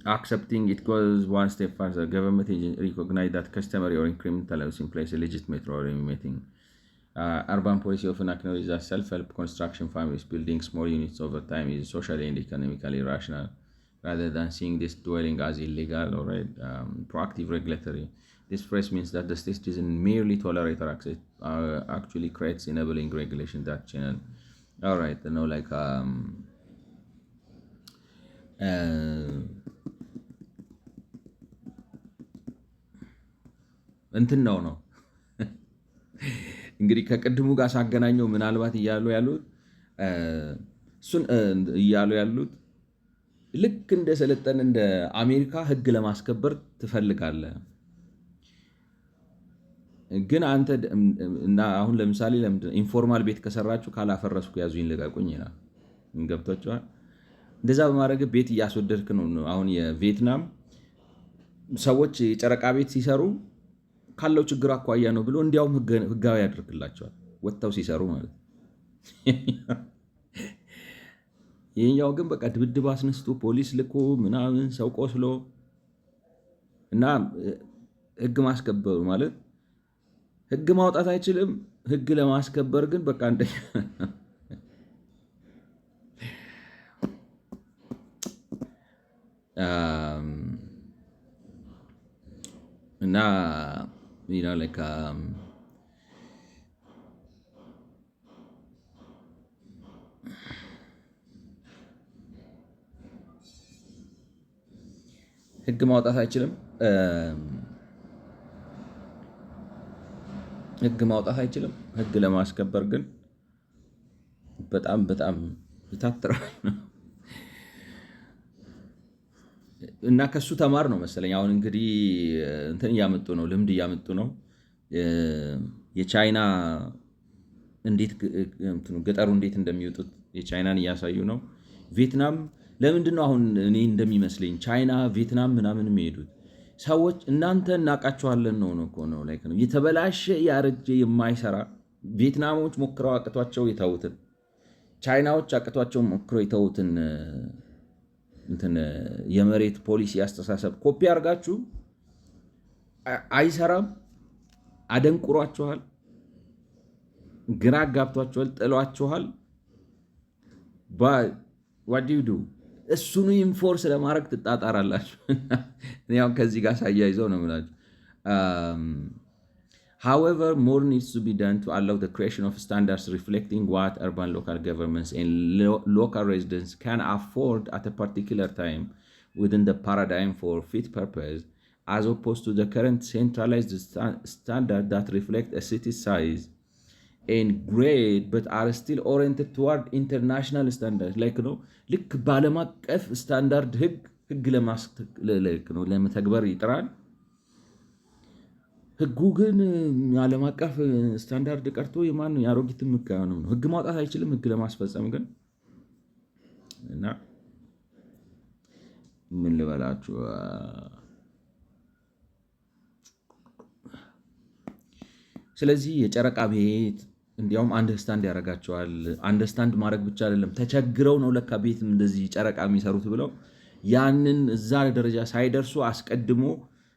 Speaker 1: Accepting it goes one step further. Government agencies recognize that customary or incremental housing plays a legitimate role in meeting urban policy. Often acknowledges that self-help construction, families building small units over time, is socially and economically rational, rather than seeing this dwelling as illegal. Or proactive regulatory. This phrase means that the state doesn't merely tolerate or accept, actually creates enabling regulation that channel. All right, like እንትን ነው እንግዲህ ከቅድሙ ጋር ሳገናኘው ምናልባት እያሉ ያሉት ልክ እንደ ሰለጠን እንደ አሜሪካ ህግ ለማስከበር ትፈልጋለህ። ግን አንተ እና አሁን ለምሳሌ ኢንፎርማል ቤት ከሰራችሁ ካላፈረስኩ ያዙኝ ልቀቁኝ ይላል። ገብቷችኋል? እንደዛ በማድረግ ቤት እያስወደድክ ነው። አሁን የቪየትናም ሰዎች የጨረቃ ቤት ሲሰሩ ካለው ችግር አኳያ ነው ብሎ እንዲያውም ህጋዊ ያደርግላቸዋል ወጥተው ሲሰሩ ማለት ነው። ይህኛው ግን በቃ ድብድብ አስነስቶ ፖሊስ ልኮ ምናምን ሰው ቆስሎ እና ህግ ማስከበሩ ማለት ህግ ማውጣት አይችልም። ህግ ለማስከበር ግን በቃ አንደኛ እና ህግ ማውጣት አይችልም። ህግ ማውጣት አይችልም። ህግ ለማስከበር ግን በጣም በጣም ይታትራል እና ከሱ ተማር ነው መሰለኝ። አሁን እንግዲህ እንትን እያመጡ ነው፣ ልምድ እያመጡ ነው። የቻይና እንዴት ገጠሩ እንዴት እንደሚወጡት የቻይናን እያሳዩ ነው። ቪየትናም ለምንድን ነው አሁን እኔ እንደሚመስለኝ ቻይና ቪየትናም ምናምን የሚሄዱት ሰዎች እናንተ እናውቃቸዋለን ነው የተበላሸ ያረጀ የማይሰራ ቪየትናሞች ሞክረው አቅቷቸው የተዉትን ቻይናዎች አቅቷቸው ሞክረው የተዉትን እንትን የመሬት ፖሊሲ አስተሳሰብ ኮፒ አድርጋችሁ አይሰራም። አደንቁሯችኋል፣ ግራ አጋብቷችኋል፣ ጥሏችኋል። ዋዲዱ እሱኑ ኢንፎርስ ለማድረግ ትጣጣራላችሁ። ያው ከዚህ ጋር ሳያይዘው ነው የምላችሁ። However, more needs to be done to allow the creation of standards reflecting what urban local governments and local residents can afford at a particular time within the paradigm for fit purpose, as opposed to the current centralized standard that reflect a city's size and grade but are still oriented toward international standards. ልክ በዓለም አቀፍ ስታንዳርድ ህግ ለመተግበር ይጥራል። ህጉ ግን የዓለም አቀፍ ስታንዳርድ ቀርቶ የአሮጊትም ህግ ነው። ህግ ማውጣት አይችልም፣ ህግ ለማስፈጸም ግን እና ምን ልበላችሁ። ስለዚህ የጨረቃ ቤት እንዲያውም አንደርስታንድ ያደርጋቸዋል። አንደርስታንድ ማድረግ ብቻ አይደለም፣ ተቸግረው ነው ለካ ቤት እንደዚህ ጨረቃ የሚሰሩት ብለው ያንን እዛ ደረጃ ሳይደርሱ አስቀድሞ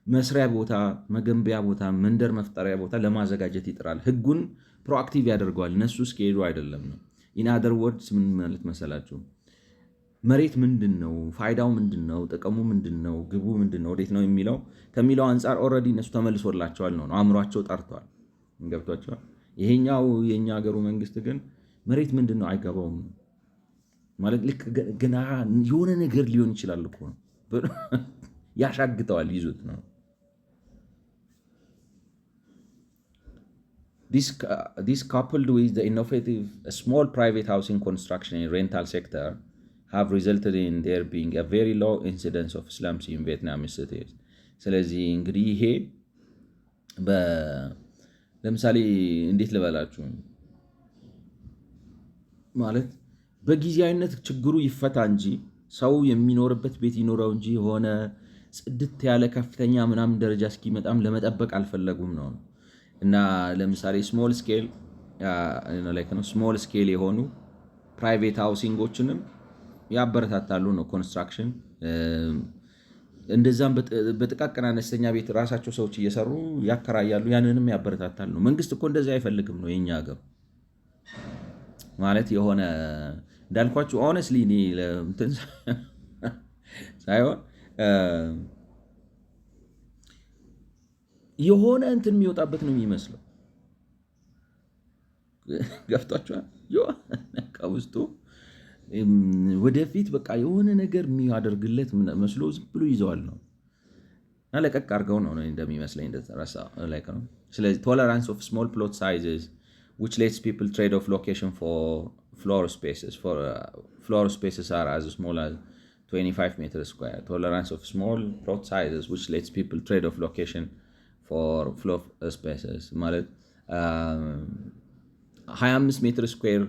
Speaker 1: መስሪያ ቦታ፣ መገንቢያ ቦታ፣ መንደር መፍጠሪያ ቦታ ለማዘጋጀት ይጥራል። ህጉን ፕሮአክቲቭ ያደርገዋል። እነሱ እስከሄዱ አይደለም ነው። ኢን አደር ወርድስ ምን ማለት መሰላችሁ? መሬት ምንድን ነው፣ ፋይዳው ምንድን ነው፣ ጥቅሙ ምንድን ነው፣ ግቡ ምንድን ነው፣ ወዴት ነው የሚለው ከሚለው አንጻር ኦልሬዲ እነሱ ተመልሶላቸዋል ነው። አእምሯቸው ጠርቷል። ገብቷቸዋል። ይሄኛው የኛ ሀገሩ መንግስት ግን መሬት ምንድን ነው አይገባውም ማለት ልክ ገና የሆነ ነገር ሊሆን ይችላል እኮ ነው ያሻግተዋል፣ ይዙት ነው። This coupled with the innovative small private housing construction in rental sector have resulted in there being a very low incidence of slums in Vietnamese cities. ስለዚህ እንግዲህ ይሄ ለምሳሌ እንዴት ልበላችሁ ማለት በጊዜያዊነት ችግሩ ይፈታ እንጂ ሰው የሚኖርበት ቤት ይኖረው እንጂ የሆነ ጽድት ያለ ከፍተኛ ምናምን ደረጃ እስኪመጣም ለመጠበቅ አልፈለጉም ነው። እና ለምሳሌ ስሞል ስኬል የሆኑ ፕራይቬት ሃውሲንጎችንም ያበረታታሉ ነው። ኮንስትራክሽን እንደዛም በጥቃቅን አነስተኛ ቤት ራሳቸው ሰዎች እየሰሩ ያከራያሉ። ያንንም ያበረታታሉ ነው። መንግስት እኮ እንደዛ አይፈልግም ነው የኛ ሀገር ማለት የሆነ እንዳልኳችሁ ሆነስትሊ እኔ እንትን ሳይሆን የሆነ እንትን የሚወጣበት ነው የሚመስለው። ገብቷችኋል? ከውስጡ ወደፊት በቃ የሆነ ነገር የሚያደርግለት መስሎ ዝም ብሎ ይዘዋል ነው እና ለቀቅ አድርገው ነው እንደሚመስለኝ እንደተረሳ ላይ ነው። ስለዚህ ቶለራንስ ኦፍ ስሞል ፕሎት ሳይዝስ which lets people trade off location for floor spaces. Floor spaces are as small as 25 meters square. Tolerance of small plot sizes which lets people trade off location for floor spaces ማለት 25 ሜትር ስኩዌር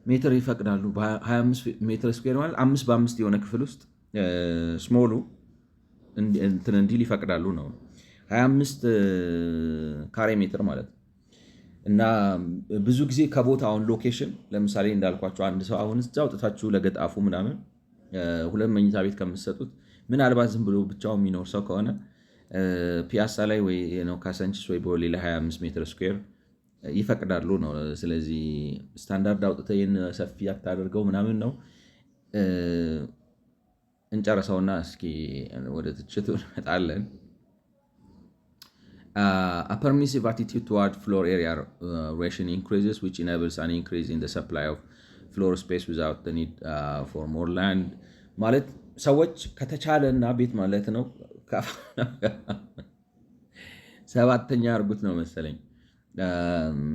Speaker 1: ሜትር ይፈቅዳሉ። በ25 ሜትር ስኩዌር ማለት 5 በ5 የሆነ ክፍል ውስጥ ስሞሉ እንትን እንዲል ይፈቅዳሉ ነው 25 ካሬ ሜትር ማለት ነው። እና ብዙ ጊዜ ከቦታውን ሎኬሽን ለምሳሌ እንዳልኳቸው አንድ ሰው አሁን እዛ አውጥታችሁ ለገጣፉ ምናምን 2 መኝታ ቤት ከምትሰጡት ምናልባት ዝም ብሎ ብቻው የሚኖር ሰው ከሆነ ፒያሳ ላይ ወይ ካሳንቺስ ወይ ቦሌ ላይ 25 ሜትር ስኩዌር ይፈቅዳሉ ነው። ስለዚህ ስታንዳርድ አውጥተህ ይህን ሰፊ አታደርገው ምናምን ነው። እንጨርሰውና እስኪ ወደ ትችቱ እንመጣለን። A permissive attitude toward floor area ration increases, which enables an increase in the supply of floor space without the need for more land. ማለት ሰዎች ከተቻለ እና ቤት ማለት ነው ሰባተኛ አርጉት ነው መሰለኝ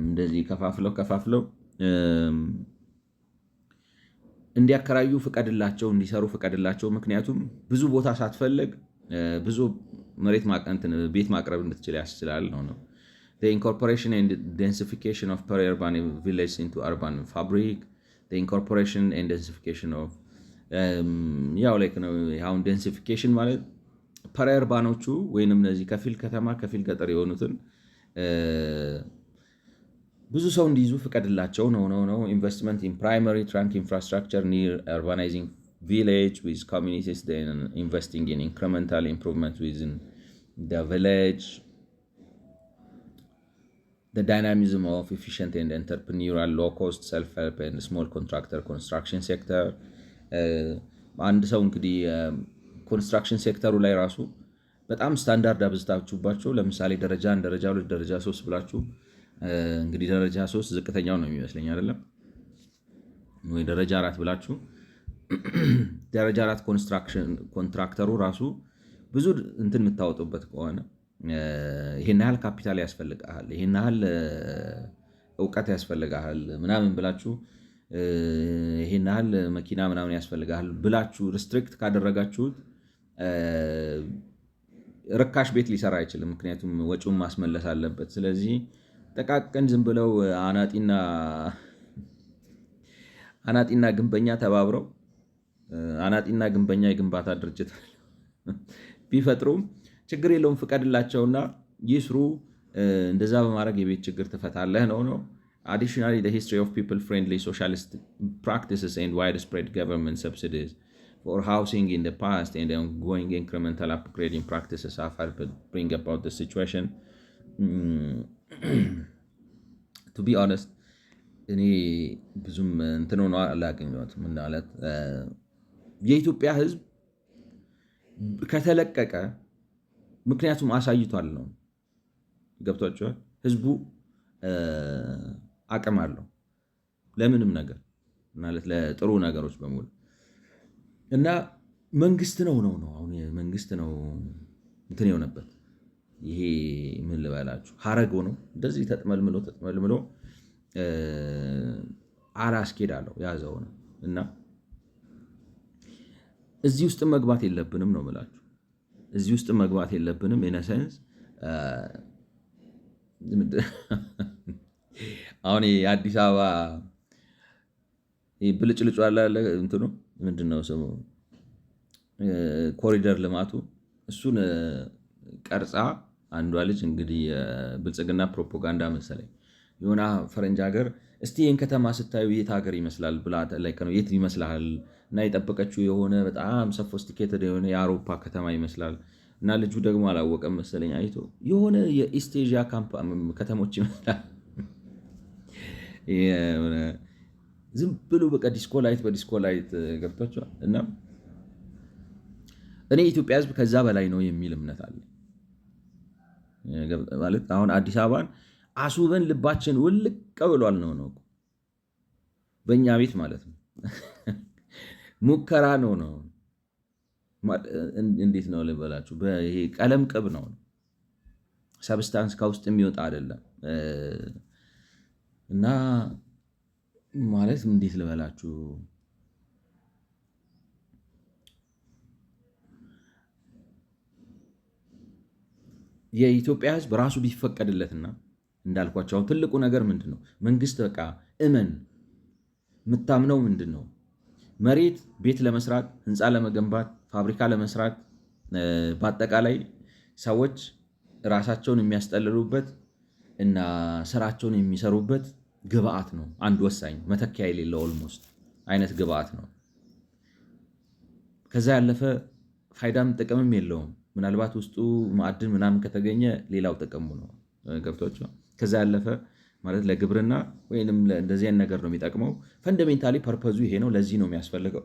Speaker 1: እንደዚህ ከፋፍለው እንዲያከራዩ ፍቀድላቸው፣ እንዲሰሩ ፍቀድላቸው። ምክንያቱም ብዙ ቦታ ሳትፈልግ ብዙ መሬት ቤት ማቅረብ እንድትችል ያስችላል ነው። The incorporation and densification of peri-urban villages into urban fabric. The incorporation and densification of ያው ላይክ ነው። አሁን densification ማለት ፐሪ-urbanዎቹ ወይንም እነዚህ ከፊል ከተማ ከፊል ገጠር የሆኑትን ብዙ ሰው እንዲይዙ ፍቀድላቸው ነው። Investment in primary trunk infrastructure near urbanizing village with communities, then investing in incremental improvements within the village. The dynamism of efficient and entrepreneurial low-cost self-help and small contractor construction sector. አንድ ሰው እንግዲህ ኮንስትራክሽን ሴክተሩ ላይ ራሱ በጣም ስታንዳርድ አብዝታችሁባቸው ለምሳሌ ደረጃ 1 ደረጃ 2 ደረጃ 3 ብላችሁ እንግዲህ ደረጃ 3 ዝቅተኛው ነው የሚመስለኝ አይደለም ወይ ደረጃ 4 ብላችሁ ደረጃ 4 ኮንስትራክሽን ኮንትራክተሩ ራሱ ብዙ እንትን የምታወጡበት ከሆነ ይሄን ያህል ካፒታል ያስፈልጋል፣ ይሄን ያህል እውቀት ያስፈልጋል ምናምን ብላችሁ ይሄን ያህል መኪና ምናምን ያስፈልጋል ብላችሁ ሪስትሪክት ካደረጋችሁት ርካሽ ቤት ሊሰራ አይችልም። ምክንያቱም ወጪውን ማስመለስ አለበት። ስለዚህ ጠቃቅን ዝም ብለው አናጢና ግንበኛ ተባብረው አናጢና ግንበኛ የግንባታ ድርጅት ቢፈጥሩም ችግር የለውም፣ ፍቀድላቸውና ይስሩ። እንደዛ በማድረግ የቤት ችግር ትፈታለህ ነው። Additionally, the history of people-friendly socialist practices and widespread government subsidies for housing in the past and ongoing incremental upgrading practices have helped bring about the situation. To be honest, እኔ ብዙም እንትን ሆኖ አላገኘሁትም ማለት የኢትዮጵያ ሕዝብ ከተለቀቀ ምክንያቱም አሳይቷል ነው። ገብቷቸዋል። ሕዝቡ አቅም አለው ለምንም ነገር ማለት ለጥሩ ነገሮች በሙሉ እና መንግስት ነው አሁን መንግስት ነው እንትን የሆነበት ይሄ ምን ልበላችሁ ሀረጎ ነው እንደዚህ ተጥመልምሎ አላስኬዳለሁ ያዘው ነው እና እዚህ ውስጥ መግባት የለብንም ነው የምላችሁ። እዚህ ውስጥ መግባት የለብንም ኢነሰንስ አሁን የአዲስ አበባ ብልጭልጩ አለ እንትኑ ምንድነው ስሙ ኮሪደር ልማቱ እሱን ቀርጻ አንዷ ልጅ እንግዲህ ብልጽግና ፕሮፓጋንዳ መሰለኝ የሆነ ፈረንጅ ሀገር እስቲ ይህን ከተማ ስታዩ የት ሀገር ይመስላል ብላ ላይክ ነው የት ይመስላል እና የጠበቀችው የሆነ በጣም ሶፊስቲኬትድ የሆነ የአውሮፓ ከተማ ይመስላል እና ልጁ ደግሞ አላወቀም መሰለኝ አይቶ የሆነ የኢስት ኤዥያ ከተሞች ይመስላል ዝም ብሎ በቃ ዲስኮላይት በዲስኮላይት ገብቷቸዋል። እና እኔ ኢትዮጵያ ሕዝብ ከዛ በላይ ነው የሚል እምነት አለ ማለት አሁን አዲስ አበባን አስውበን ልባችን ውልቅ ብሏል ነው በእኛ ቤት ማለት ነው። ሙከራ ነው እንዴት ነው ልበላችሁ፣ ይሄ ቀለም ቅብ ነው ሰብስታንስ ከውስጥ የሚወጣ አይደለም። እና ማለት እንዴት ልበላችሁ የኢትዮጵያ ህዝብ ራሱ ቢፈቀድለትና እንዳልኳቸው ትልቁ ነገር ምንድን ነው? መንግስት በቃ እመን የምታምነው ምንድን ነው? መሬት ቤት ለመስራት፣ ህንፃ ለመገንባት፣ ፋብሪካ ለመስራት፣ በአጠቃላይ ሰዎች ራሳቸውን የሚያስጠልሉበት እና ስራቸውን የሚሰሩበት ግብአት ነው። አንድ ወሳኝ መተኪያ የሌለው ኦልሞስት አይነት ግብአት ነው። ከዛ ያለፈ ፋይዳም ጥቅምም የለውም። ምናልባት ውስጡ ማዕድን ምናምን ከተገኘ ሌላው ጥቅሙ ነው። ገብቷቸው ከዛ ያለፈ ማለት ለግብርና ወይንም እንደዚህ አይነት ነገር ነው የሚጠቅመው። ፈንዳሜንታሊ ፐርፐዙ ይሄ ነው። ለዚህ ነው የሚያስፈልገው።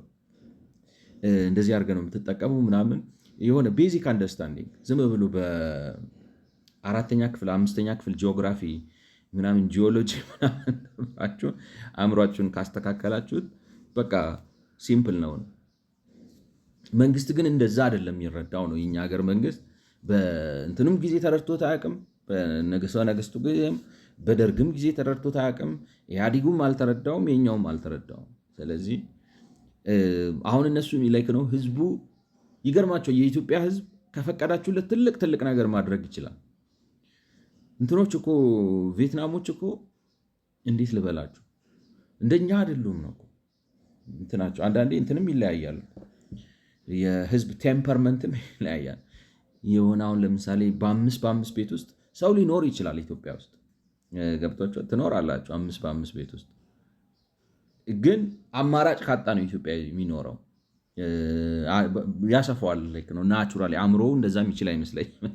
Speaker 1: እንደዚህ አድርገህ ነው የምትጠቀሙ ምናምን የሆነ ቤዚክ አንደርስታንዲንግ ዝም ብሎ በ4ኛ ክፍል 5ኛ ክፍል ጂኦግራፊ ምናምን ጂኦሎጂ ምናምን አእምሯችሁን ካስተካከላችሁት በቃ ሲምፕል ነው። መንግስት ግን እንደዛ አይደለም የሚረዳው ነው። የኛ ሀገር መንግስት በእንትንም ጊዜ ተረድቶት አያውቅም። በነገስቱ ጊዜም በደርግም ጊዜ ተረድቶት አያውቅም። ኢህአዲጉም አልተረዳውም፣ የኛውም አልተረዳውም። ስለዚህ አሁን እነሱ ላይክ ነው ህዝቡ ይገርማቸው። የኢትዮጵያ ህዝብ ከፈቀዳችሁለት ትልቅ ነገር ማድረግ ይችላል። እንትኖች እኮ ቪየትናሞች እኮ እንዴት ልበላችሁ እንደኛ አይደሉም ነው እንትናቸው። አንዳንዴ እንትንም ይለያያሉ። የህዝብ ቴምፐርመንትም ይለያያል። የሆነ አሁን ለምሳሌ በ5 ቤት ውስጥ ሰው ሊኖር ይችላል። ኢትዮጵያ ውስጥ ገብቷቸው ትኖራላችሁ 5 ቤት ውስጥ ግን አማራጭ ካጣ ነው ኢትዮጵያ የሚኖረው። ያሰፋዋል ነው ናቹራሊ አእምሮው እንደዛም ይችል አይመስለኝም።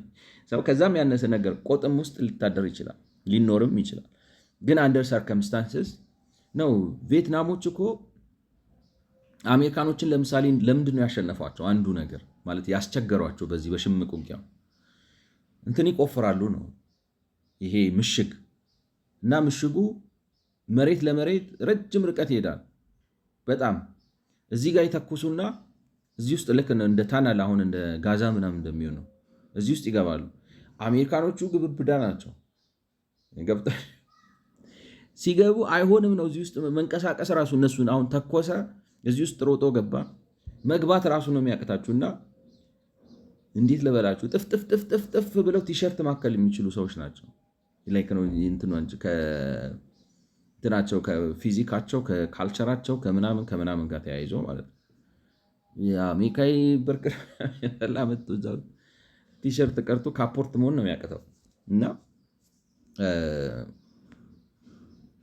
Speaker 1: ሰው ከዛም ያነሰ ነገር ቆጥም ውስጥ ሊታደር ይችላል ሊኖርም ይችላል። ግን አንደር ሰርከምስታንስስ ነው። ቪየትናሞች እኮ አሜሪካኖችን ለምሳሌ ለምንድን ነው ያሸነፏቸው? አንዱ ነገር ማለት ያስቸገሯቸው በዚህ በሽምቅ ውጊያው እንትን ይቆፍራሉ ነው ይሄ ምሽግ እና ምሽጉ መሬት ለመሬት ረጅም ርቀት ይሄዳል። በጣም እዚህ ጋር ይተኩሱና እዚህ ውስጥ ልክ እንደ ታናል አሁን እንደ ጋዛ ምናምን እንደሚሆነው እዚህ ውስጥ ይገባሉ። አሜሪካኖቹ ግብብዳ ናቸው። ገብታ ሲገቡ አይሆንም ነው እዚህ ውስጥ መንቀሳቀስ ራሱ እነሱን አሁን ተኮሰ እዚህ ውስጥ ሮጦ ገባ መግባት ራሱ ነው የሚያቅታችሁና እንዴት ልበላችሁ ጥፍ ብለው ቲሸርት ማከል የሚችሉ ሰዎች ናቸው። ላይክ ነው እንትናቸው ከፊዚካቸው ከካልቸራቸው ከምናምን ጋር ተያይዞ ማለት ነው። የአሜሪካዊ ብርቅር ላመጡ ቲሸርት ቀርቶ ካፖርት መሆን ነው የሚያቅተው እና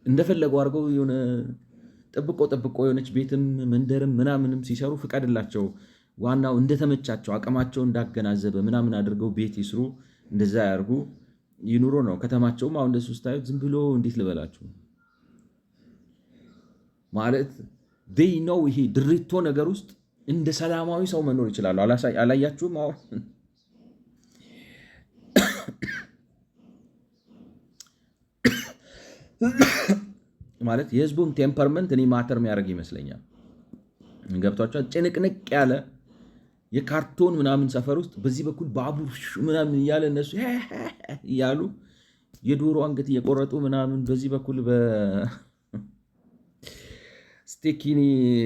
Speaker 1: እንደፈለጉ አድርገው የሆነ ጠብቆ የሆነች ቤትም መንደርም ምናምንም ሲሰሩ ፍቀድላቸው። ዋናው እንደተመቻቸው አቅማቸው እንዳገናዘበ ምናምን አድርገው ቤት ይስሩ፣ እንደዛ ያርጉ ይኑሮ ነው። ከተማቸውም አሁን እንደሱ ስታዩት ዝም ብሎ እንዴት ልበላችሁ ማለት ነው። ይሄ ድሪቶ ነገር ውስጥ እንደ ሰላማዊ ሰው መኖር ይችላሉ። አላያችሁም? አሁን ማለት የህዝቡን ቴምፐርመንት እኔ ማተር የሚያደርግ ይመስለኛል። ገብቷቸዋል። ጭንቅንቅ ያለ የካርቶን ምናምን ሰፈር ውስጥ በዚህ በኩል ባቡር ምናምን እያለ እነሱ እያሉ የዶሮ አንገት እየቆረጡ ምናምን በዚህ በኩል በስቴኪኒ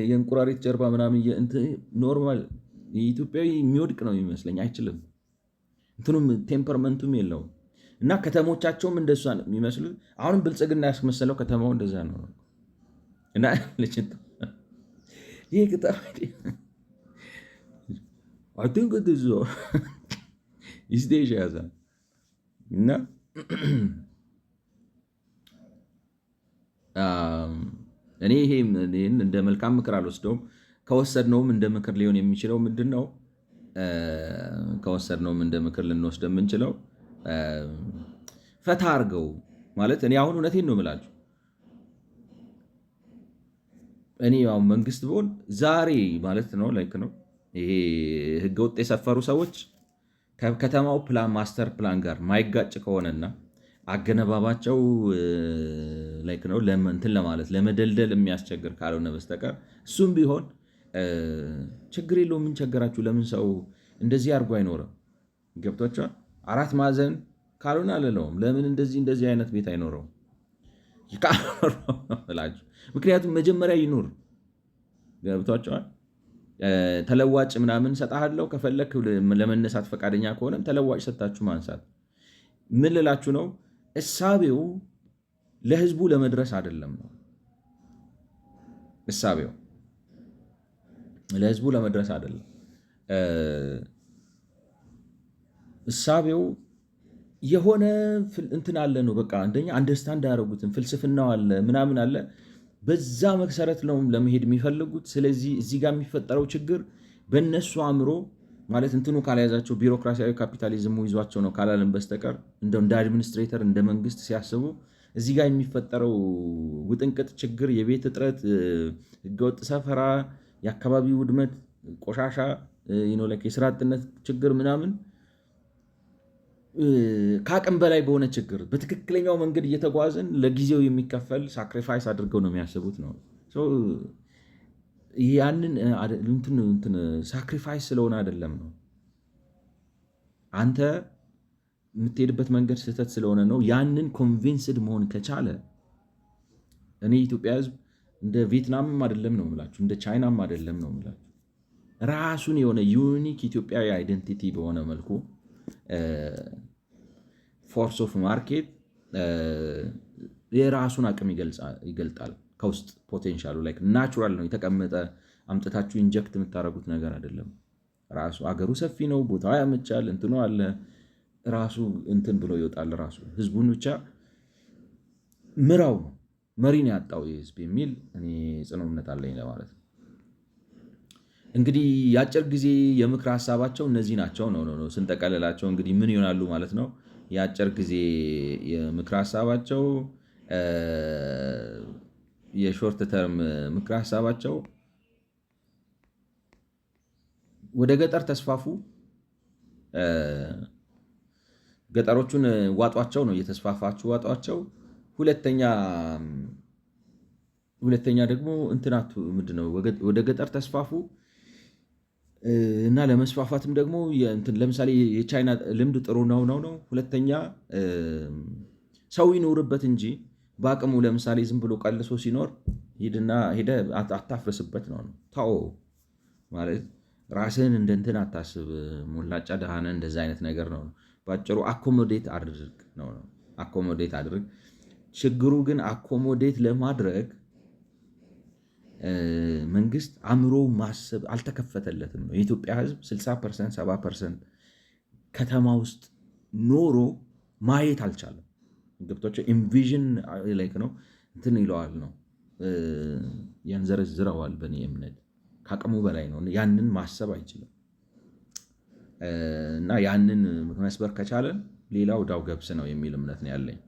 Speaker 1: የእንቁራሪት ጀርባ ምናምን ኖርማል የኢትዮጵያዊ የሚወድቅ ነው የሚመስለኝ። አይችልም። እንትኑም ቴምፐርመንቱም የለውም። እና ከተሞቻቸውም እንደሷ ነው የሚመስሉት። አሁንም ብልጽግና ያስመሰለው ከተማው እንደዛ ነው። እና ይህ ከተማ ኢስቴሽ ያዛ እና እኔ ይሄን እንደ መልካም ምክር አልወስደውም። ከወሰድነውም እንደ ምክር ሊሆን የሚችለው ምንድን ነው? ከወሰድነውም እንደ ምክር ልንወስድ የምንችለው ፈታ አድርገው ማለት እኔ አሁን እውነቴን ነው የምላችሁ። እኔ ያው መንግስት ብሆን ዛሬ ማለት ነው ላይክ ነው ይሄ ህገወጥ የሰፈሩ ሰዎች ከከተማው ፕላን ማስተር ፕላን ጋር ማይጋጭ ከሆነና አገነባባቸው ላይክ ነው እንትን ለማለት ለመደልደል የሚያስቸግር ካልሆነ በስተቀር እሱም ቢሆን ችግር የለውም። ምን ቸገራችሁ? ለምን ሰው እንደዚህ አድርጎ አይኖርም? ገብቷቸዋል። 4 ማዕዘን ካልሆነ አልለውም። ለምን እንደዚህ አይነት ቤት አይኖረውም? ላችሁ ምክንያቱም መጀመሪያ ይኑር። ገብቷቸዋል። ተለዋጭ ምናምን ሰጣለው ከፈለክ ለመነሳት ፈቃደኛ ከሆነም ተለዋጭ ሰጣችሁ ማንሳት ምን ልላችሁ ነው? እሳቤው ለህዝቡ ለመድረስ አይደለም ነው። እሳቤው ለህዝቡ ለመድረስ አይደለም። እሳቤው የሆነ እንትን አለ ነው። በቃ አንደኛ አንደርስታንድ ያደረጉትን ፍልስፍናው አለ ምናምን አለ። በዛ መሰረት ነው ለመሄድ የሚፈልጉት። ስለዚህ እዚህ ጋር የሚፈጠረው ችግር በእነሱ አእምሮ ማለት እንትኑ ካልያዛቸው ቢሮክራሲያዊ ካፒታሊዝሙ ይዟቸው ነው ካላለን በስተቀር እንደ አድሚኒስትሬተር እንደ መንግስት ሲያስቡ እዚህ ጋር የሚፈጠረው ውጥንቅጥ ችግር፣ የቤት እጥረት፣ ህገወጥ ሰፈራ፣ የአካባቢ ውድመት፣ ቆሻሻ፣ የስራ አጥነት ችግር ምናምን ከአቅም በላይ በሆነ ችግር በትክክለኛው መንገድ እየተጓዝን ለጊዜው የሚከፈል ሳክሪፋይስ አድርገው ነው የሚያስቡት ነው። ያንን ሳክሪፋይስ ስለሆነ አይደለም ነው። አንተ የምትሄድበት መንገድ ስህተት ስለሆነ ነው። ያንን ኮንቪንስድ መሆን ከቻለ እኔ የኢትዮጵያ ህዝብ እንደ ቪየትናምም አይደለም ነው የምላችሁ፣ እንደ ቻይናም አይደለም ነው የምላችሁ። ራሱን የሆነ ዩኒክ ኢትዮጵያዊ አይደንቲቲ በሆነ መልኩ ፎርስ ኦፍ ማርኬት የራሱን አቅም ይገልጣል። ከውስጥ ፖቴንሻሉ ላይ ናቹራል ነው የተቀመጠ፣ አምጥታችሁ ኢንጀክት የምታደርጉት ነገር አይደለም። ራሱ አገሩ ሰፊ ነው፣ ቦታው ያመቻል፣ እንትኑ አለ፣ ራሱ እንትን ብሎ ይወጣል። ራሱ ህዝቡን ብቻ ምራው ነው መሪን ያጣው የህዝብ የሚል እኔ ጽኑ እምነት አለኝ ለማለት ነው። እንግዲህ የአጭር ጊዜ የምክር ሀሳባቸው እነዚህ ናቸው ነው ስንጠቀልላቸው እንግዲህ ምን ይሆናሉ ማለት ነው። የአጭር ጊዜ የምክር ሀሳባቸው የሾርት ተርም ምክር ሀሳባቸው ወደ ገጠር ተስፋፉ፣ ገጠሮቹን ዋጧቸው ነው፣ እየተስፋፋችሁ ዋጧቸው። ሁለተኛ ደግሞ እንትናቱ ምንድነው ወደ ገጠር ተስፋፉ እና ለመስፋፋትም ደግሞ ለምሳሌ የቻይና ልምድ ጥሩ ነው። ሁለተኛ ሰው ይኖርበት እንጂ በአቅሙ ለምሳሌ ዝም ብሎ ቀልሶ ሲኖር ሄደ አታፍርስበት ነው። ታኦ ማለት ራስህን እንደ እንትን አታስብ፣ ሞላጫ ደሃነ እንደዛ አይነት ነገር ነው። በአጭሩ አኮሞዴት አድርግ ነው። አኮሞዴት አድርግ። ችግሩ ግን አኮሞዴት ለማድረግ መንግስት አእምሮ ማሰብ አልተከፈተለትም ነው። የኢትዮጵያ ህዝብ 60% 70% ከተማ ውስጥ ኖሮ ማየት አልቻለም። ገብቷቸው ኢንቪዥን ላይክ ነው እንትን ይለዋል ነው ያንዘረዝረዋል። በእኔ እምነት ከአቅሙ በላይ ነው። ያንን ማሰብ አይችልም እና ያንን መስበር ከቻለን ሌላው ዳው ገብስ ነው የሚል እምነት ነው ያለኝ።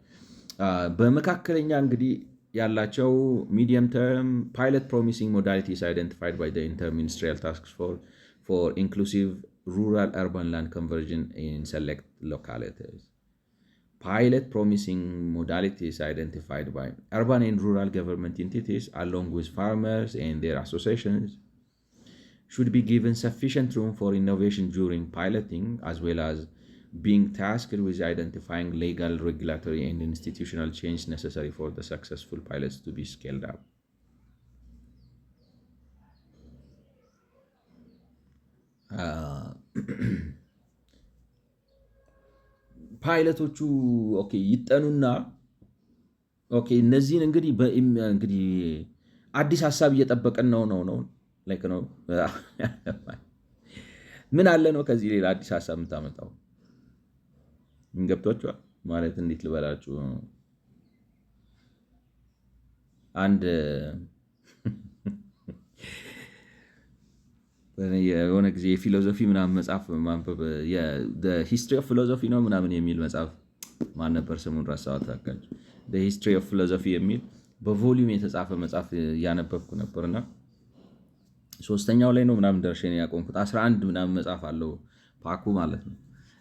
Speaker 1: በመካከለኛ እንግዲህ ያላቸው ሚዲየም ተርም ፓይለት ፕሮሚሲንግ ሞዳሊቲስ አይደንቲፋይድ ባይ ዘ ኢንተርሚኒስትሪያል ታስክ ፎርስ ፎር ኢንክሉሲቭ ሩራል አርባን ላንድ ኮንቨርዥን ኢን ሰሌክት ሎካሊቲስ። Pilot promising modalities identified by urban and rural government entities along with farmers and their associations should be given sufficient room for innovation during piloting, as well as being tasked with identifying legal, regulatory, and institutional change necessary for the successful pilots to be scaled up. ፓይለቶቹ ኦኬ ይጠኑና እነዚህን እንግዲህ አዲስ ሀሳብ እየጠበቀን ነው ላይክ ነው። ምን አለ ነው ከዚህ ሌላ አዲስ ሀሳብ የምታመጣው? ገብቷችኋል ማለት እንዴት ልበላችሁ? አንድ የሆነ ጊዜ የፊሎዞፊ ምናምን መጽሐፍ ማንበብ ሂስትሪ ኦፍ ፊሎዞፊ ነው ምናምን የሚል መጽሐፍ ማን ነበር ስሙን ረሳሁት። ሂስትሪ ኦፍ ፊሎዞፊ የሚል በቮሊዩም የተጻፈ መጽሐፍ እያነበብኩ ነበርና 3ኛው ላይ ነው ምናምን ደርሼ ነው ያቆምኩት። 11 ምናምን መጽሐፍ አለው ፓኩ ማለት ነው።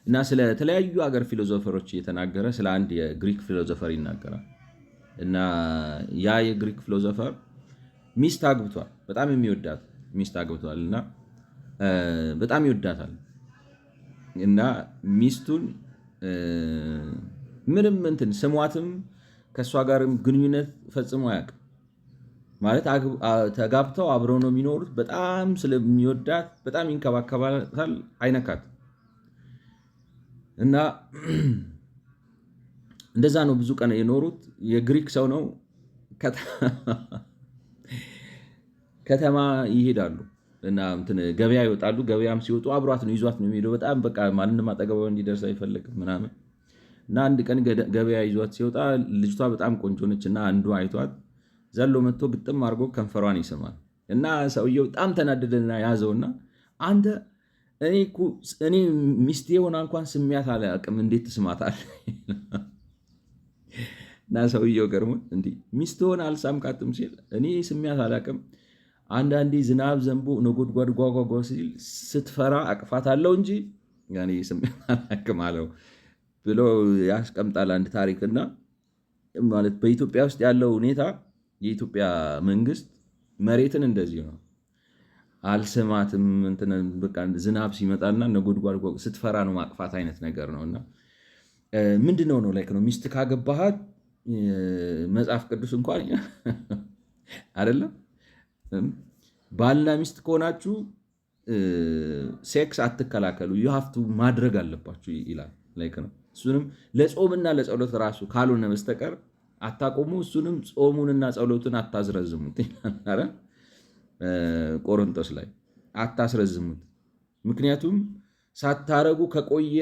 Speaker 1: እና ስለ ተለያዩ ሀገር ፊሎዞፈሮች እየተናገረ ስለ አንድ የግሪክ ፊሎዞፈር ይናገራል። እና ያ የግሪክ ፊሎዞፈር ሚስት አግብቷል፣ በጣም የሚወዳት ሚስት አግብቷል እና በጣም ይወዳታል። እና ሚስቱን ምንም እንትን ስሟትም ከእሷ ጋርም ግንኙነት ፈጽሞ አያውቅም። ማለት ተጋብተው አብረው ነው የሚኖሩት። በጣም ስለሚወዳት በጣም ይንከባከባታል፣ አይነካት። እና እንደዛ ነው ብዙ ቀን የኖሩት። የግሪክ ሰው ነው። ከተማ ይሄዳሉ እና ገበያ ይወጣሉ። ገበያም ሲወጡ አብሯት ነው ይዟት ነው የሚሄደው። በጣም በቃ ማንንም አጠገቧ እንዲደርስ አይፈልግም ምናምን እና አንድ ቀን ገበያ ይዟት ሲወጣ ልጅቷ በጣም ቆንጆ ነች እና አንዱ አይቷት ዘሎ መጥቶ ግጥም አድርጎ ከንፈሯን ይስማል እና ሰውየው በጣም ተናደደና ያዘውና አንተ እኔ ሚስቴ ሆና እንኳን ስሚያት አላውቅም እንዴት ትስማታለህ? እና ሰውየው ገርሞት እንዲህ ሚስት ሆና አልሳምካትም ሲል እኔ ስሚያት አላውቅም፣ አንዳንዴ ዝናብ ዘንቦ ነጎድጓድ ጓጓጓ ሲል ስትፈራ አቅፋታለሁ እንጂ ያኔ ስሚያት አላውቅም አለው ብሎ ያስቀምጣል አንድ ታሪክና ማለት በኢትዮጵያ ውስጥ ያለው ሁኔታ የኢትዮጵያ መንግስት መሬትን እንደዚህ ነው አልስማትም በቃ ዝናብ ሲመጣና ነጎድጓድ ስትፈራ ነው ማቅፋት አይነት ነገር ነውና ምንድነው ነው ላይክ ነው ሚስት ካገባሃት መጽሐፍ ቅዱስ እንኳን አይደለም ባልና ሚስት ከሆናችሁ ሴክስ አትከላከሉ ዩ ሃቭ ቱ ማድረግ አለባችሁ ይላል ላይክ ነው። እሱንም ለጾምና ለጸሎት ራሱ ካልሆነ በስተቀር አታቆሙ፣ እሱንም ጾሙንና ጸሎትን አታዝረዝሙት ይላል ቆሮንቶስ ላይ አታስረዝሙት። ምክንያቱም ሳታረጉ ከቆየ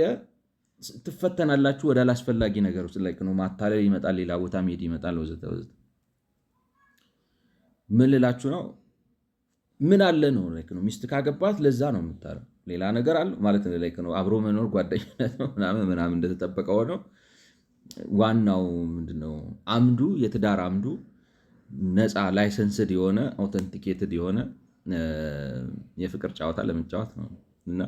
Speaker 1: ትፈተናላችሁ፣ ወደ አላስፈላጊ ነገር ውስጥ ላይ ነው ማታለል ይመጣል፣ ሌላ ቦታ መሄድ ይመጣል ወዘተ ወዘተ። ምን ልላችሁ ነው? ምን አለ ነው ላይክ ነው ሚስት ካገባት ለዛ ነው የምታረው፣ ሌላ ነገር አለ ማለት ነው ላይክ ነው አብሮ መኖር ጓደኝነት ነው ምናምን እንደተጠበቀው ነው። ዋናው ምንድነው አምዱ የትዳር አምዱ ነፃ ላይሰንስድ የሆነ አውተንቲኬትድ የሆነ የፍቅር ጨዋታ ለመጫወት ነው እና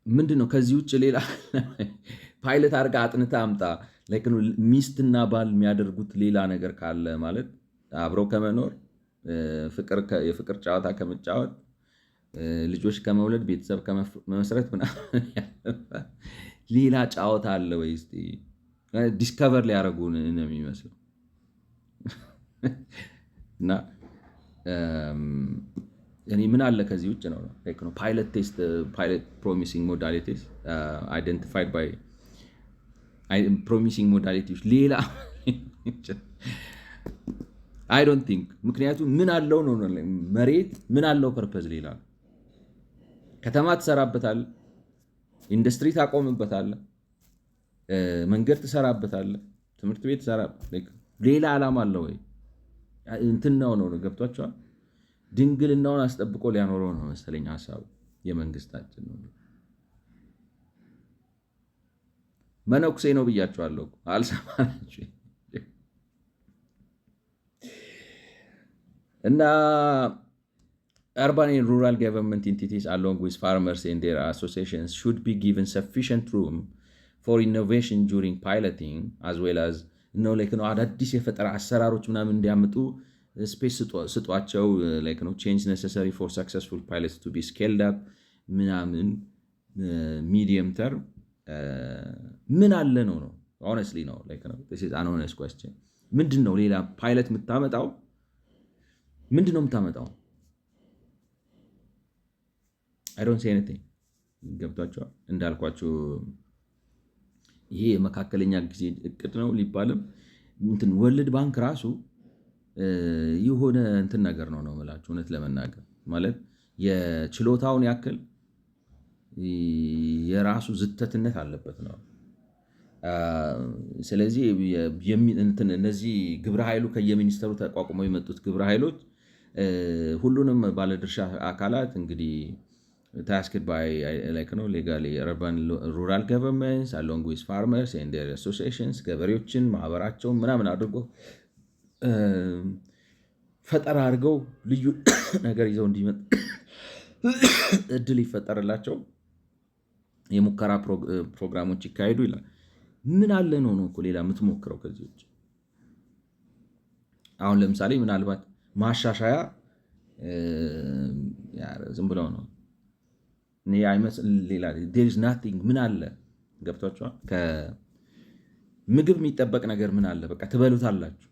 Speaker 1: ምንድነው ከዚህ ውጭ ሌላ ፓይለት አድርጋ አጥንታ አምጣ ላይክ ነው ሚስትና ባል የሚያደርጉት ሌላ ነገር ካለ ማለት አብረው ከመኖር የፍቅር ጨዋታ ከመጫወት ልጆች ከመውለድ ቤተሰብ ከመመስረት ምናምን ሌላ ጨዋታ አለ ወይ? እስኪ ዲስከቨር ሊያደርጉ ነው የሚመስለው እና እኔ ምን አለ ከዚህ ውጭ ነው ፓይለት ቴስት ፓይለት ፕሮሚሲንግ ሞዳሊቲስ አይደንቲፋይድ ባይ ፕሮሚሲንግ ሞዳሊቲስ ሌላ አይ ዶንት ቲንክ። ምክንያቱም ምን አለው ነው መሬት ምን አለው ፐርፐዝ ሌላ ከተማ ትሰራበታል፣ ኢንዱስትሪ ታቆምበታል፣ መንገድ ትሰራበታል፣ ትምህርት ቤት ትሰራበታል። ሌላ ዓላማ አለው ወይ? እንትናው ነው ገብቷቸዋል። ድንግልናውን አስጠብቆ ሊያኖረው ነው መሰለኝ ሀሳቡ የመንግስታችን ነው። መነኩሴ ነው ብያቸዋለሁ አልሰማችሁ እና urban and rural government entities along with farmers and their associations should be given sufficient room for innovation during piloting as well as አዳዲስ የፈጠራ አሰራሮች ምናምን እንዲያመጡ ስፔስ ስጧቸው change necessary for successful pilots to be scaled up ምናምን medium term ምን አለ ነው honestly ነው this is an honest question። ምንድነው ሌላ ፓይለት የምታመጣው? ምንድነው የምታመጣው? I don't say anything። ገብቷቸዋል። እንዳልኳቸው ይሄ የመካከለኛ ጊዜ እቅድ ነው ሊባልም ወርልድ ባንክ ራሱ የሆነ ነገር ነው የምላችሁ እውነት ለመናገር ማለት የችሎታውን ያክል የራሱ ዝተትነት አለበት ነው። ስለዚህ እነዚህ ግብረ ኃይሉ ከየሚኒስተሩ ተቋቁመው የመጡት ግብረ ኃይሎች ሁሉንም ባለድርሻ አካላት እንግዲህ tasked by legally urban rural governments along with farmers and their associations ገበሬዎችን ማህበራቸውን ምናምን አድርጎ ፈጠራ አድርገው ልዩ ነገር ይዘው እንዲመጡ እድል ይፈጠርላቸው የሙከራ ፕሮግራሞች ይካሄዱ ይላል። ምን አለ ነው እኮ ሌላ የምትሞክረው ከዚህ ውጭ? አሁን ለምሳሌ ምናልባት ማሻሻያ ዝም ብለው ነው ሌላ there is nothing ምን አለ ገብቷቸዋል። ከምግብ የሚጠበቅ ነገር ምን አለ? በቃ ትበሉታላችሁ።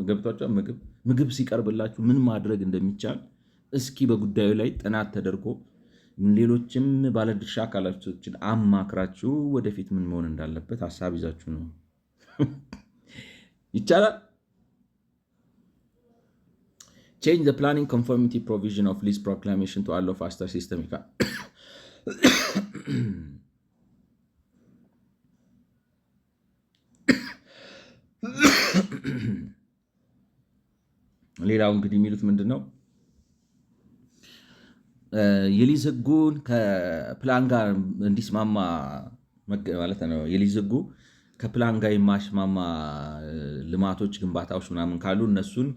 Speaker 1: ገብቷቸዋል። ምግብ ሲቀርብላችሁ ምን ማድረግ እንደሚቻል እስኪ በጉዳዩ ላይ ጥናት ተደርጎ ሌሎችም ባለድርሻ አካላቶችን አማክራችሁ ወደፊት ምን መሆን እንዳለበት ሀሳብ ይዛችሁ ነው። ይቻላል። Change the planning conformity provision of lease proclamation to allow faster systemic. ሌላው እንግዲህ የሚሉት ምንድን ነው? የሊዝ ህጉን ከፕላን ጋር እንዲስማማ ማለት ነው። የሊዝ ህጉ ከፕላን ጋር የማይስማማ ልማቶች፣ ግንባታዎች ምናምን ካሉ እነሱን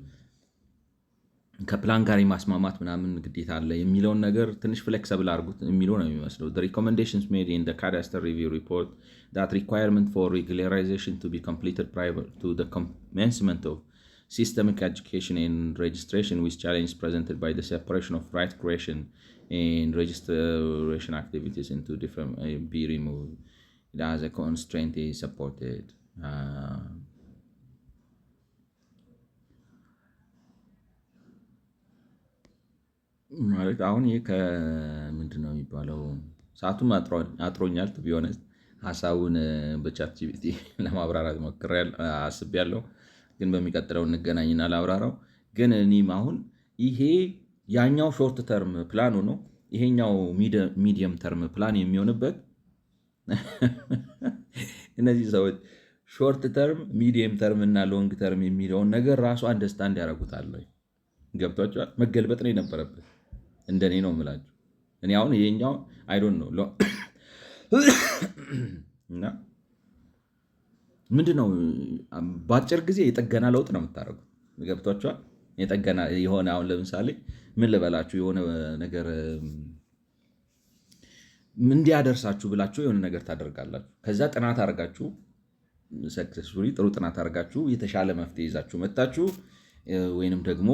Speaker 1: ከፕላን ጋር የማስማማት ምናምን ግዴታ አለ የሚለውን ነገር ትንሽ ፍሌክሲብል አድርጉት የሚለው ነው የሚመስለው። The recommendations made in the cadastre review report that requirement for regularization to be completed prior to the commencement of systemic education and registration with challenges presented by the separation of right creation and registration activities into different be removed as a constraint is supported. ማለት አሁን ይህ ከምንድን ነው የሚባለው? ሰዓቱም አጥሮኛል። ቱ ቢ ኦነስት ሀሳቡን በቻት ጂፒቲ ለማብራራት አስቤያለሁ፣ ግን በሚቀጥለው እንገናኝና ላብራራው። ግን እኔም አሁን ይሄ ያኛው ሾርት ተርም ፕላኑ ነው፣ ይሄኛው ሚዲየም ተርም ፕላን የሚሆንበት እነዚህ ሰዎች ሾርት ተርም፣ ሚዲየም ተርም እና ሎንግ ተርም የሚለውን ነገር ራሱ አንደርስታንድ ያደርጉታል። ገብቷቸዋል። መገልበጥ ነው የነበረበት። እንደኔ ነው የምላችሁ። እኔ አሁን ይሄኛው አይ ዶንት ኖ እና ምንድነው በአጭር ጊዜ የጠገና ለውጥ ነው የምታደርጉት። ገብቷቸዋል። የጠገና የሆነ አሁን ለምሳሌ ምን ልበላችሁ፣ የሆነ ነገር እንዲያደርሳችሁ ብላችሁ የሆነ ነገር ታደርጋላችሁ። ከዛ ጥናት አድርጋችሁ ሰክሰስፉሊ ጥሩ ጥናት አድርጋችሁ የተሻለ መፍትሄ ይዛችሁ መጣችሁ። ወይንም ደግሞ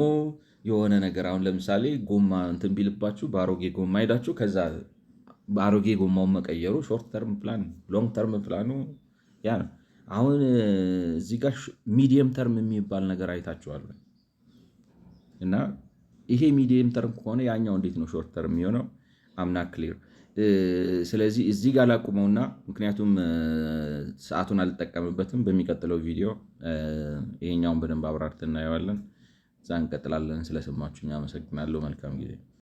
Speaker 1: የሆነ ነገር አሁን ለምሳሌ ጎማ እንትን ቢልባችሁ በአሮጌ ጎማ ሄዳችሁ ከዛ በአሮጌ ጎማውን መቀየሩ ሾርት ተርም ፕላን፣ ሎንግ ተርም ፕላኑ ያ ነው። አሁን እዚህ ጋር ሚዲየም ተርም የሚባል ነገር አይታችኋል እና ይሄ ሚዲየም ተርም ከሆነ ያኛው እንዴት ነው ሾርት ተርም የሚሆነው? አምና ክሊር። ስለዚህ እዚህ ጋር ላቁመውና ምክንያቱም ሰዓቱን አልጠቀምበትም። በሚቀጥለው ቪዲዮ ይሄኛውን በደንብ አብራርተን እናየዋለን። እዛ እንቀጥላለን። ስለሰማችሁኝ አመሰግናለሁ። መልካም ጊዜ